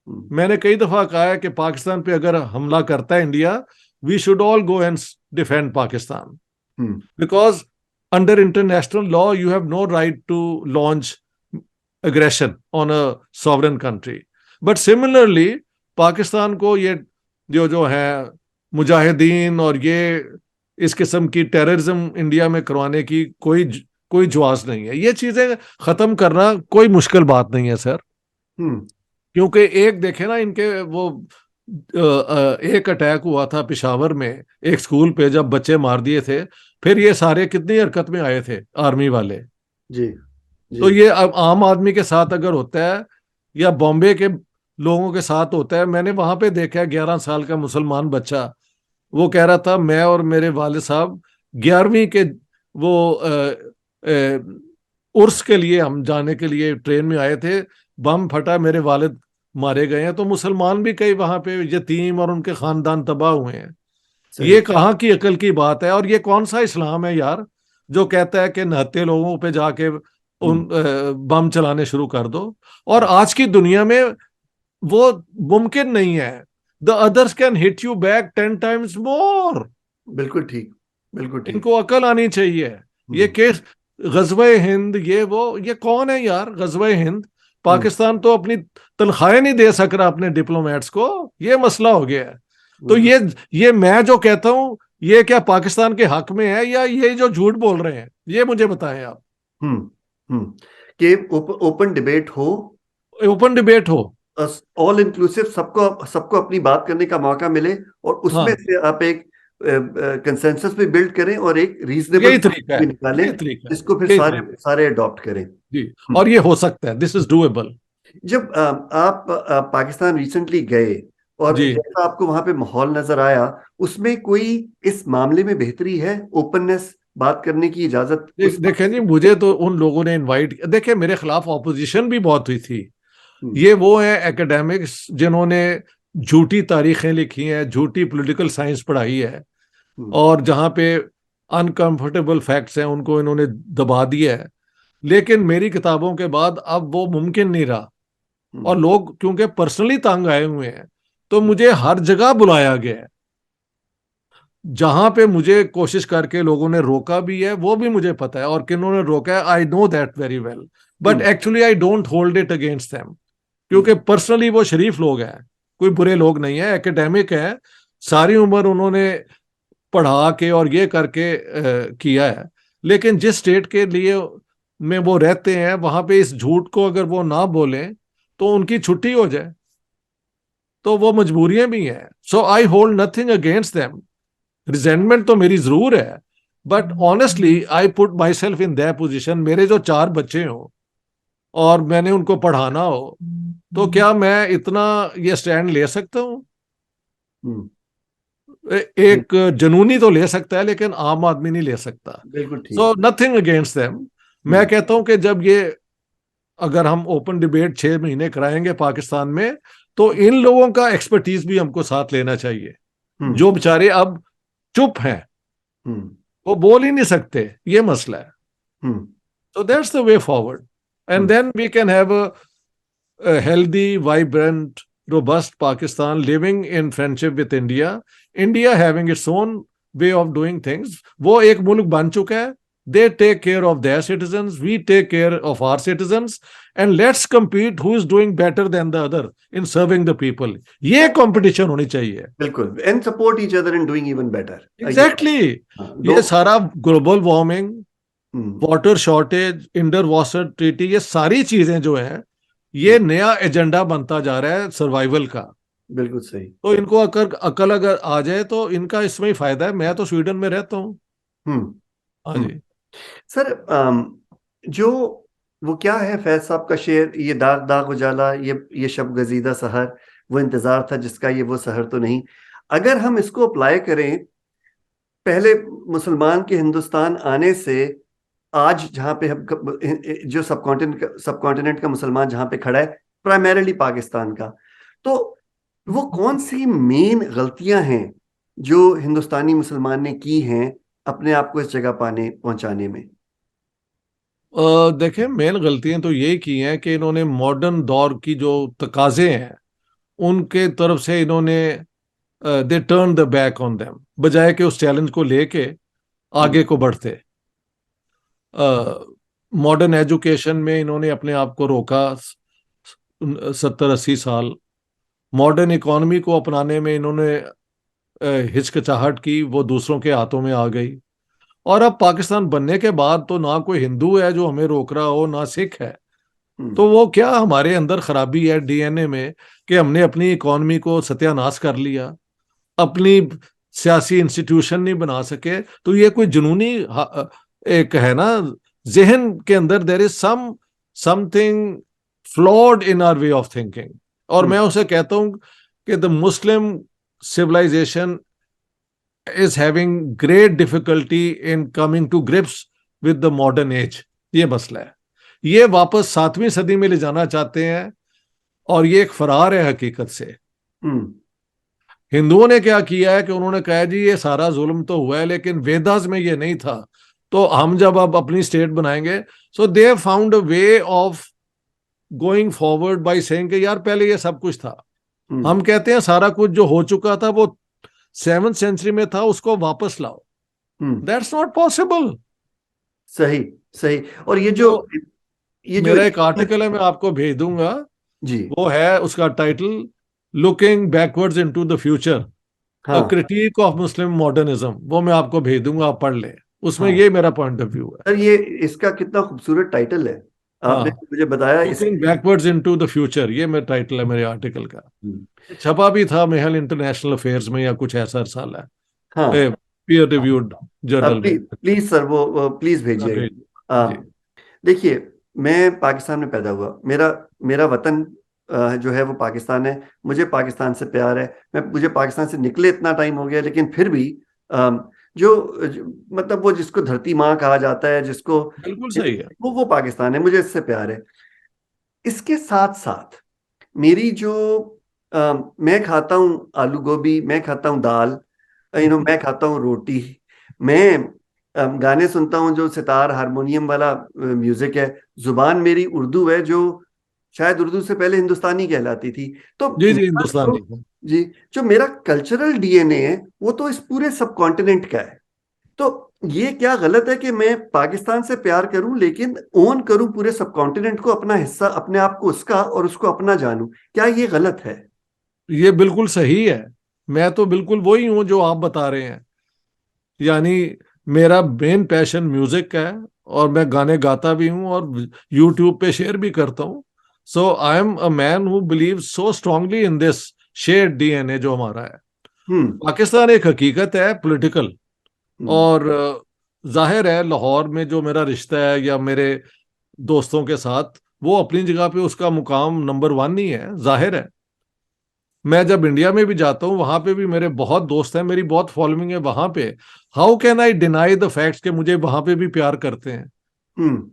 हम्म। मैंने कई दफा कहा है कि पाकिस्तान पे अगर हमला करता है India, we should all go and defend Pakistan, hmm. Because under international law you have no right to launch aggression on a sovereign country. But similarly, Pakistan को ये जो जो है मुजाहिदीन और ये इस किस्म की टेररिज्म इंडिया में करवाने की कोई जुआज नहीं है। ये चीजें खत्म करना कोई मुश्किल बात नहीं है सर। हम्म। क्योंकि एक देखे ना, इनके वो एक अटैक हुआ था पेशावर में एक स्कूल पे, जब बच्चे मार दिए थे, फिर ये सारे कितनी हरकत में आए थे आर्मी वाले। जी। जी। तो ये अब आम आदमी के साथ अगर होता है या बॉम्बे के लोगों के साथ होता है, मैंने वहां पे देखा है 11 साल का मुसलमान बच्चा, वो कह रहा था मैं और मेरे वाले साहब 11वीं के वो उर्स के लिए हम जाने के लिए ट्रेन में आए थे, बम फटा, मेरे वालिद मारे गए हैं। तो मुसलमान भी कई वहां पे यतीम और उनके खानदान तबाह हुए हैं। सही। ये कहाँ की अकल की बात है? और ये कौन सा इस्लाम है यार जो कहता है कि नहते लोगों पे जाके हम्म। उन बम चलाने शुरू कर दो? और आज की दुनिया में वो मुमकिन नहीं है। The others can hit you back 10 times more। बिल्कुल ठीक। बिल्कुल ठीक। इनको अकल आनी चाहिए। ये हम्म। केस गजवे हिंद, ये कौन है यार गजवे हिंद? हम्म। पाकिस्तान तो अपनी तनख्वाहें नहीं दे सक रहा अपने डिप्लोमेट्स को। ये मसला हो गया है। तो बिल्कुल। ये मैं जो कहता हूं, ये क्या पाकिस्तान के हक में है, या ये जो झूठ बोल रहे हैं? ये मुझे बताएं आप। हम्म। हम्म। कि ओपन डिबेट हो, ओपन डिबेट हो। ऑल इंक्लूसिव, सबको सबको अपनी बात करने का मौका मिले, और उसमें हाँ, से आप एक कंसेंसस भी बिल्ड करें और एक रीजनेबल यही तरीका भी है। निकालें यही तरीका है। जिसको फिर यही सारे तरीका है। सारे अडॉप्ट करें। जी। हम्म। और ये हो सकता है, दिस इज डूएबल। जब आप पाकिस्तान रिसेंटली गए और जी। जैसा आपको वहां पे माहौल नजर आया, उसमें कोई इस मामले में बेहतरी है, ओपननेस बात करने की इजाजत देखें जी, मुझे तो उन लोगों ने इनवाइट, देखें मेरे खिलाफ ऑपोजिशन भी बहुत हुई थी। हम्म, ये वो हैं एकेडमिक्स जिन्होंने झूठी तारीखें लिखी हैं, झूठी पॉलिटिकल साइंस पढ़ाई है, हम्म, और जहां पे अनकंफर्टेबल फैक्ट्स हैं उनको इन्होंने दबा दिया है। लेकिन मेरी किताबों के बाद अब वो मुमकिन नहीं रहा, हम्म, और लोग क्योंकि पर्सनली तंग आए हुए हैं, तो मुझे हर जगह बुलाया गया है। जहां पे मुझे कोशिश करके लोगों ने रोका भी है वो भी मुझे पता है, और किन्होंने रोका है I know that very well. But hmm, actually I don't hold it against them, hmm, क्योंकि पर्सनली वो शरीफ लोग हैं, कोई बुरे लोग नहीं है, एकेडमिक है। सारी उम्र उन्होंने पढ़ा के और ये करके किया है। लेकिन जिस स्टेट के लिए में वो रहते हैं, वहां पे इस झूठ को अगर वो ना बोलें तो उनकी छुट्टी हो जाए, तो वो मजबूरियां भी हैं। So I hold nothing against them. Resentment तो मेरी जरूर है, but honestly I put myself in that position. मेरे जो 4 बच्चे हो और मैंने उनको पढ़ाना हो, तो क्या मैं इतना ये स्टैंड ले सकता हूँ? हम्म, एक जनूनी तो ले सकता है, लेकिन आम आदमी नहीं ले सकता। बिल्कुल ठीक। So nothing against them. मैं हम्म, कहता हूं कि जब ये, अगर हम ओपन डिबेट 6 महीने कराएंगे पाकिस्तान में, तो इन लोगों का एक्सपर्टीज भी हमको साथ लेना चाहिए, हम्म, जो बेचारे अब चुप हैं, हम्म, वो बोल ही नहीं सकते, ये मसला है। हम्म, So that's the way forward. And hmm, then we can have a healthy, vibrant, robust Pakistan living in friendship with India. India having its own way of doing things. वो एक मुल्क बन चुका है. They take care of their citizens. We take care of our citizens. And let's compete who is doing better than the other in serving the people. ये competition होनी चाहिए. बिल्कुल, and support each other in doing even better. Exactly. ये सारा global warming, हम्म, water shortage, इंडर water treaty, ये सारी चीजें जो हैं, ये नया एजेंडा बनता जा रहा है सर्वाइवल का। बिल्कुल सही। तो इनको अकर अकल अगर आ जाए तो इनका इसमें ही फायदा है। मैं तो स्वीडन में रहता हूँ। हम्म, हाँ हम्म। जी। सर, जो वो क्या है फैज साहब का शेर, ये दाग दाग उजाला, ये शब गजीदा सहर, वो इंतजार था जिसका ये वो सहर तो नहीं। अगर हम इसको अप्लाई करें, पहले मुसलमान के हिंदुस्तान आने से आज जहां पे हम जो सब कॉन्टिनेंट का मुसलमान जहां पे खड़ा है, प्राइमरीली पाकिस्तान का, तो वो कौन सी मेन गलतियां हैं जो हिंदुस्तानी मुसलमान ने की हैं अपने आप को इस जगह पाने पहुंचाने में? देखें, मेन गलतियां तो यही की हैं कि इन्होंने मॉडर्न दौर की जो तकाजे हैं उनके तरफ से इन्होंने they turn the back on them, बजाय कि उस चैलेंज को लेके हम्म, आगे को बढ़ते। मॉडर्न एजुकेशन में इन्होंने अपने आप को रोका 70-80 साल। मॉडर्न इकोनॉमी को अपनाने में इन्होंने हिचकिचाहट की, वो दूसरों के हाथों में आ गई। और अब पाकिस्तान बनने के बाद तो ना कोई हिंदू है जो हमें रोक रहा हो, ना सिख है। हम्म, तो वो क्या हमारे अंदर खराबी है डीएनए में, कि हमने अपनी इकोनॉमी को सत्यानाश कर लिया, अपनी सियासी इंस्टीट्यूशन नहीं बना सके। तो ये कोई जुनूनी एक है ना, जहन के अंदर there is something flawed in our way of thinking. और हम्म, मैं उसे कहता हूं कि the Muslim civilization is having great difficulty in coming to grips with the modern age। ये मसला है। ये वापस 7वीं सदी में ले जाना चाहते हैं, और ये एक फरार है हकीकत से। हम्म, हिंदुओं ने क्या किया है कि उन्होंने कहा जी ये सारा जुल्म तो हुआ है, लेकिन वेदास में ये नहीं था, तो हम जब अब अपनी स्टेट बनाएंगे, so they found a way of going forward by saying कि यार पहले ये सब कुछ था। हम्म, हम कहते हैं सारा कुछ जो हो चुका था वो 7th सेंचुरी में था, उसको वापस लाओ। हम्म, दैट्स नॉट पॉसिबल। सही, सही। और तो ये जो मेरा एक आर्टिकल है, मैं आपको भेज दूंगा। जी, वो है, उसका title looking backwards into the future, a हाँ, क्रिटिक ऑफ मुस्लिम मॉडर्निज्म। वो मैं आपको भेज दूंगा, आप पढ़ लें। उसमें हाँ। ये मेरा पॉइंट ऑफ व्यू है। सर, ये इसका कितना खूबसूरत टाइटल है, आपने हाँ, मुझे बताया लुकिंग इसके। बैकवर्ड्स इनटू द फ्यूचर, ये मेरा टाइटल है मेरे आर्टिकल का। हम्म, छपा भी था महल इंटरनेशनल अफेयर्स में या कुछ ऐसा साल है, हाँ। पीयर रिव्यूड जर्नल में। प्लीज प्लीज सर, वो प्लीज मैं भेज भेजिएगा। जी। देखिए, मैं पाकिस्तान में पैदा हुआ, मेरा मेरा वतन जो है वो पाकिस्तान है। मुझे पाकिस्तान से प्यार है। मुझे पाकिस्तान से निकले इतना टाइम हो गया, लेकिन फिर भी मतलब वो जिसको धरती माँ कहा जाता है, जिसको बिल्कुल सही है। वो पाकिस्तान है, मुझे इससे प्यार है। इसके साथ साथ मेरी जो मैं खाता हूँ आलू गोभी, मैं खाता हूँ दाल, मैं खाता हूँ रोटी, मैं गाने सुनता हूँ जो सितार हारमोनियम वाला म्यूजिक है। जुबान मेरी उर्दू है, जो शायद उर्दू से पहले हिंदुस्तानी कहलाती थी। तो जी जी, मेरा हिंदुस्तानी। जी, जो मेरा कल्चरल डीएनए है वो तो इस पूरे सब कॉन्टिनेंट का है। तो ये क्या गलत है कि मैं पाकिस्तान से प्यार करूं लेकिन ओन करूं पूरे सब कॉन्टिनेंट को, अपना हिस्सा, अपने आप को उसका, और उसको अपना जानूं? क्या ये गलत है? ये बिल्कुल सही है। मैं तो बिल्कुल वही हूं जो आप बता रहे हैं। यानी मेरा मेन पैशन म्यूजिक का है, और मैं गाने गाता भी हूं और यूट्यूब पे शेयर भी करता हूं। So I am a man who believe so strongly in this share DNA जो हमारा है। हम्म। पाकिस्तान एक हकीकत है पॉलिटिकल, हम्म। और जाहिर है लाहौर में जो मेरा रिश्ता है या मेरे दोस्तों के साथ, वो अपनी जगह पे उसका मुकाम नंबर वन ही है, जाहिर है। मैं जब इंडिया में भी जाता हूँ वहां पे भी मेरे बहुत दोस्त हैं, मेरी बहुत फॉलोइंग है वहां पे। How can I deny the facts कि मुझे वहां पे भी प्यार करते हैं। हम्म।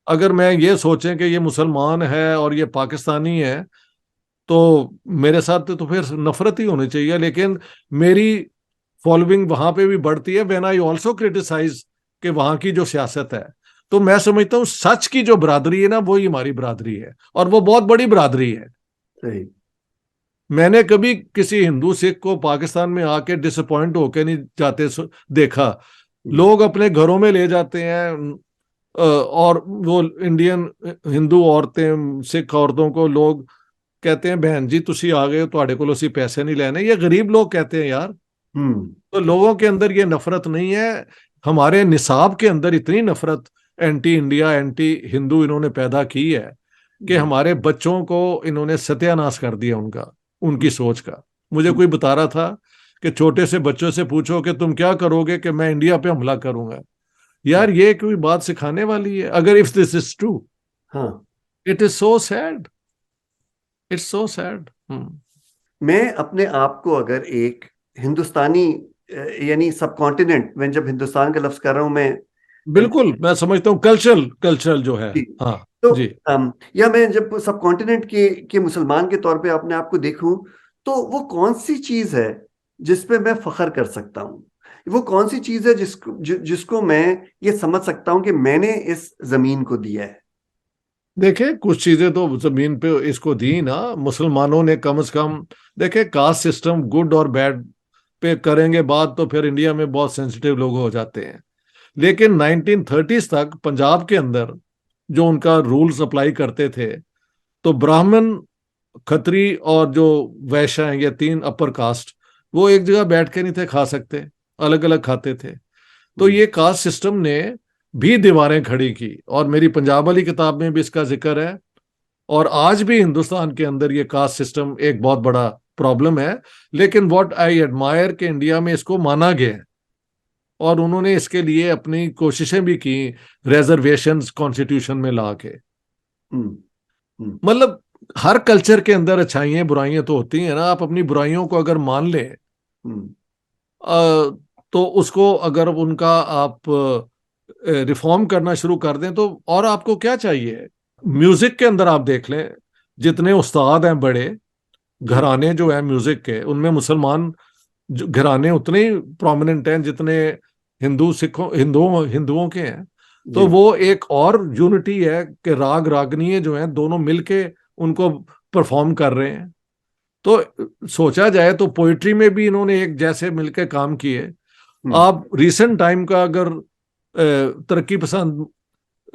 अगर मैं ये सोचें कि ये मुसलमान है और ये पाकिस्तानी है, तो मेरे साथ तो फिर नफरत ही होनी चाहिए। लेकिन मेरी फॉलोइंग वहां पे भी बढ़ती है व्हेन आई ऑल्सो क्रिटिसाइज कि वहां की जो सियासत है। तो मैं समझता हूँ सच की जो बरादरी है ना, वही हमारी बरादरी है, और वो बहुत बड़ी बरादरी है। सही। मैंने कभी किसी हिंदू सिख को पाकिस्तान में आके डिसअपॉइंट होके नहीं जाते देखा। हम्म। लोग अपने घरों में ले जाते हैं, और वो इंडियन हिंदू औरतें, सिख औरतों को लोग कहते हैं बहन जी तुसी आ गए हो, ਤੁਹਾਡੇ ਕੋਲ ਅਸੀਂ पैसे नहीं लेने। ये गरीब लोग कहते हैं यार। हम्म। तो लोगों के अंदर ये नफरत नहीं है। हमारे निसाब के अंदर इतनी नफरत, एंटी इंडिया एंटी हिंदू इन्होंने पैदा की है कि जी। हमारे बच्चों को इन्होंने सत्यानाश कर दिया उनका, उनकी हम्म। सोच का। मुझे हम्म। कोई बता रहा था कि छोटे से बच्चों से पूछो कि तुम क्या करोगे कि मैं इंडिया पे हमला करूंगा। यार ये कोई बात सिखाने वाली है? अगर इफ दिस इज ट्रू, हाँ। It is so sad, it's so sad. मैं अपने आप को अगर एक हिंदुस्तानी, यानी सब कॉन्टिनेंट, मैं जब हिंदुस्तान का लफ्ज कर रहा हूं मैं, बिल्कुल मैं समझता हूँ कल्चरल कल्चरल जो है। जी, हाँ तो जी। या मैं जब सब कॉन्टिनेंट के मुसलमान के तौर पे अपने आप को देखूं, तो वो कौन सी चीज है जिस पे मैं फख्र कर सकता हूँ? वो कौन सी चीज है जिसको मैं ये समझ सकता हूँ कि मैंने इस जमीन को दिया है? देखे कुछ चीजें तो जमीन पे इसको दी ना मुसलमानों ने, कम से कम। देखे कास्ट सिस्टम गुड और बैड पे करेंगे बात तो फिर इंडिया में बहुत सेंसिटिव लोग हो जाते हैं। लेकिन 1930s तक पंजाब के अंदर जो उनका रूल्स अप्लाई करते थे, तो ब्राह्मण, खत्री और जो वैश्य हैं, ये तीन अपर कास्ट, वो एक जगह बैठ के नहीं थे खा सकते, अलग अलग खाते थे। तो हम्म। ये कास्ट सिस्टम ने भी दीवारें खड़ी की, और मेरी पंजाब वाली किताब में भी इसका जिक्र है। और आज भी हिंदुस्तान के अंदर ये कास्ट सिस्टम एक बहुत बड़ा प्रॉब्लम है। लेकिन व्हाट आई एडमायर कि इंडिया में इसको माना गया है, और उन्होंने इसके लिए अपनी कोशिशें भी की, रिजर्वेशंस कॉन्स्टिट्यूशन में ला के। हम्म। हम्म। मतलब हर कल्चर के अंदर अच्छाइयाँ बुराइयां तो होती हैं ना। आप अपनी बुराइयों को अगर मान लें, हम्म। तो उसको अगर उनका आप रिफॉर्म करना शुरू कर दें, तो और आपको क्या चाहिए? म्यूजिक के अंदर आप देख लें, जितने उस्ताद हैं बड़े जी। घराने जो हैं म्यूजिक के, उनमें मुसलमान घराने उतने ही प्रोमिनेंट हैं जितने हिंदुओं के हैं। तो जी। वो एक और यूनिटी है कि राग रागनीय जो हैं दोनों मिलके उनको परफॉर्म कर रहे हैं। तो सोचा जाए तो पोइट्री में भी इन्होंने एक जैसे मिलकर काम किए। हम्म। आप रिसेंट टाइम का अगर तरक्की पसंद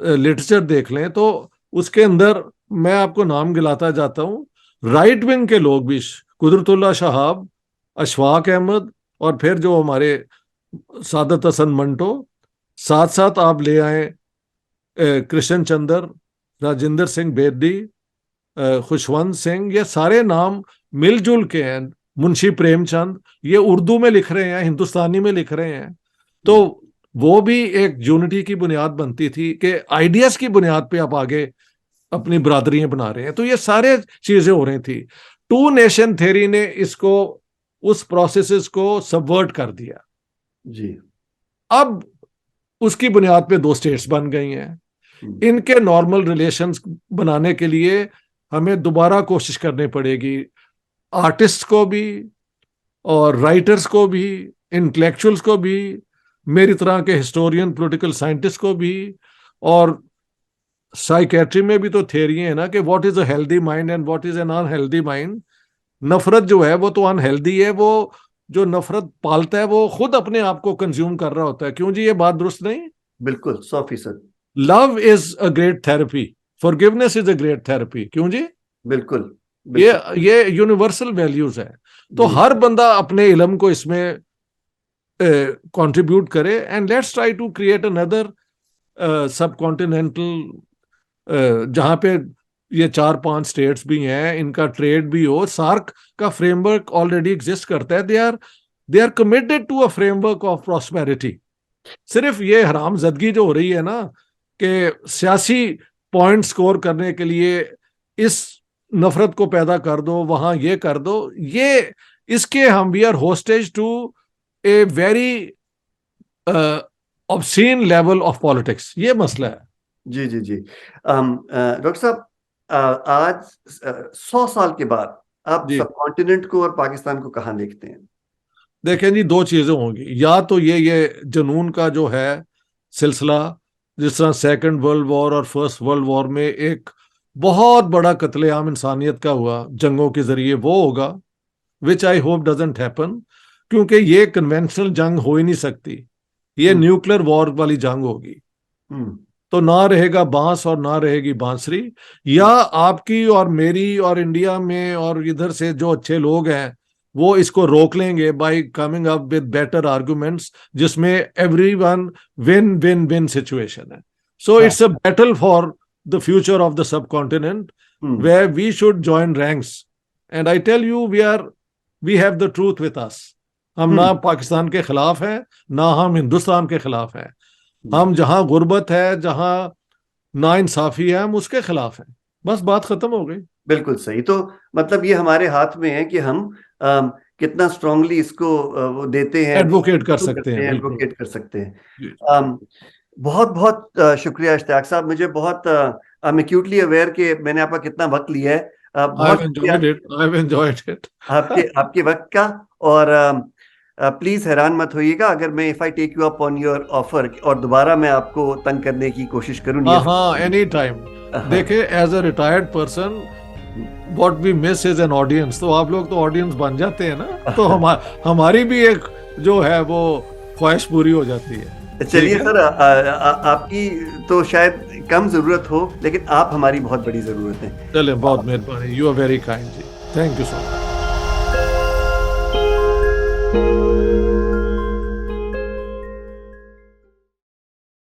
लिटरेचर देख लें, तो उसके अंदर मैं आपको नाम गिलाता जाता हूँ। राइट विंग के लोग भी, कुदरतुल्लाह शहाब, अशफाक अहमद, और फिर जो हमारे सादत हसन मंटो, साथ साथ आप ले आए कृष्ण चंद्र, राजेंद्र सिंह बेदी, खुशवंत सिंह, ये सारे नाम मिलजुल के हैं। मुंशी प्रेमचंद, ये उर्दू में लिख रहे हैं, हिंदुस्तानी में लिख रहे हैं। तो हम्म। वो भी एक यूनिटी की बुनियाद बनती थी कि आइडियाज की बुनियाद पे आप आगे अपनी बरादरियां बना रहे हैं। तो ये सारे चीजें हो रही थी। टू नेशन थ्योरी ने इसको, उस प्रोसेसेस को सबवर्ट कर दिया। जी। अब उसकी बुनियाद पे 2 स्टेट्स बन गई हैं। इनके नॉर्मल रिलेशंस बनाने के लिए हमें दोबारा कोशिश करनी पड़ेगी, आर्टिस्ट को भी और राइटर्स को भी, इंटेलेक्चुअल्स को भी, मेरी तरह के हिस्टोरियन पॉलिटिकल साइंटिस्ट को भी, और साइकेट्री में भी तो थ्योरी है ना कि what is a healthy mind and what is an unhealthy mind. नफरत जो है वो तो अनहेल्दी है, वो जो नफरत पालता है वो खुद अपने आप को कंज्यूम कर रहा होता है। क्यों जी, ये बात दुरुस्त नहीं? बिल्कुल 100%। Love is a great therapy, forgiveness is a great therapy. क्यों जी? बिल्कुल, ये यूनिवर्सल वैल्यूज है। तो हर बंदा अपने इल्म को इसमें कंट्रीब्यूट करे, and let's try to create another subcontinental, जहां पे ये 4-5 स्टेट्स भी हैं, इनका ट्रेड भी हो। सार्क का फ्रेमवर्क ऑलरेडी एग्जिस्ट करता है। They are committed to a framework of prosperity. सिर्फ ये हरामजदगी जो हो रही है ना कि सियासी पॉइंट स्कोर करने के लिए इस नफरत को पैदा कर दो, वहां ये कर दो, ये इसके हम we are hostage to a very obscene level of politics. ये मसला है। जी जी जी। डॉक्टर साहब, आज 100 साल के बाद आप जी। सब कॉन्टिनेंट को और पाकिस्तान को कहाँ देखते हैं? देखें जी, 2 चीजें होंगी। या तो ये जुनून का जो है सिलसिला, जिस तरह सेकंड वर्ल्ड वॉर और फर्स्ट वर्ल्ड वॉर में एक बहुत बड़ा कत्लेआम इंसानियत का हुआ जंगों के जरिए, वो होगा, विच आई होप डजंट हैपन, क्योंकि ये कन्वेंशनल जंग हो ही नहीं सकती, ये न्यूक्लियर वॉर वाली जंग होगी। तो ना रहेगा बांस और ना रहेगी बांसुरी। या आपकी और मेरी और इंडिया में और इधर से जो अच्छे लोग हैं वो इसको रोक लेंगे by coming up with better arguments, जिसमें everyone win win win situation है। So it's a battle for the future of the subcontinent where we should join ranks. And I tell you, we have the truth with us. हम ना पाकिस्तान के खिलाफ हैं, ना हम हिंदुस्तान के खिलाफ हैं। हम जहां गुर्बत है, जहां नाइंसाफी है, हम उसके खिलाफ हैं। बस बात खत्म हो गई। बिल्कुल सही। तो मतलब ये हमारे हाथ में है कि हम कितना स्ट्रांगली इसको वो देते हैं, एडवोकेट कर सकते हैं, एडवोकेट कर सकते हैं। बहुत बहुत शुक्रिया इश्तियाक साहब। मुझे बहुत I'm acutely aware कि मैंने आपका कितना वक्त लिया है। बहुत I've enjoyed it. आपके वक्त का। और प्लीज हैरान मत होइएगा अगर मैं if I take you up on your offer और दोबारा मैं आपको तंग करने की कोशिश करूँ। हाँ, एनी टाइम। देखिए, as a retired person what we miss is an audience. तो आप लोग तो ऑडियंस बन जाते हैं ना, तो हमारी भी एक जो है वो ख्वाहिश पूरी हो जाती है। चलिए सर, आपकी तो शायद कम जरूरत हो, लेकिन आप हमारी बहुत बड़ी जरूरत है। चलिए, बहुत मेहरबानी। यू आर वेरी काइंड जी। Thank you so much.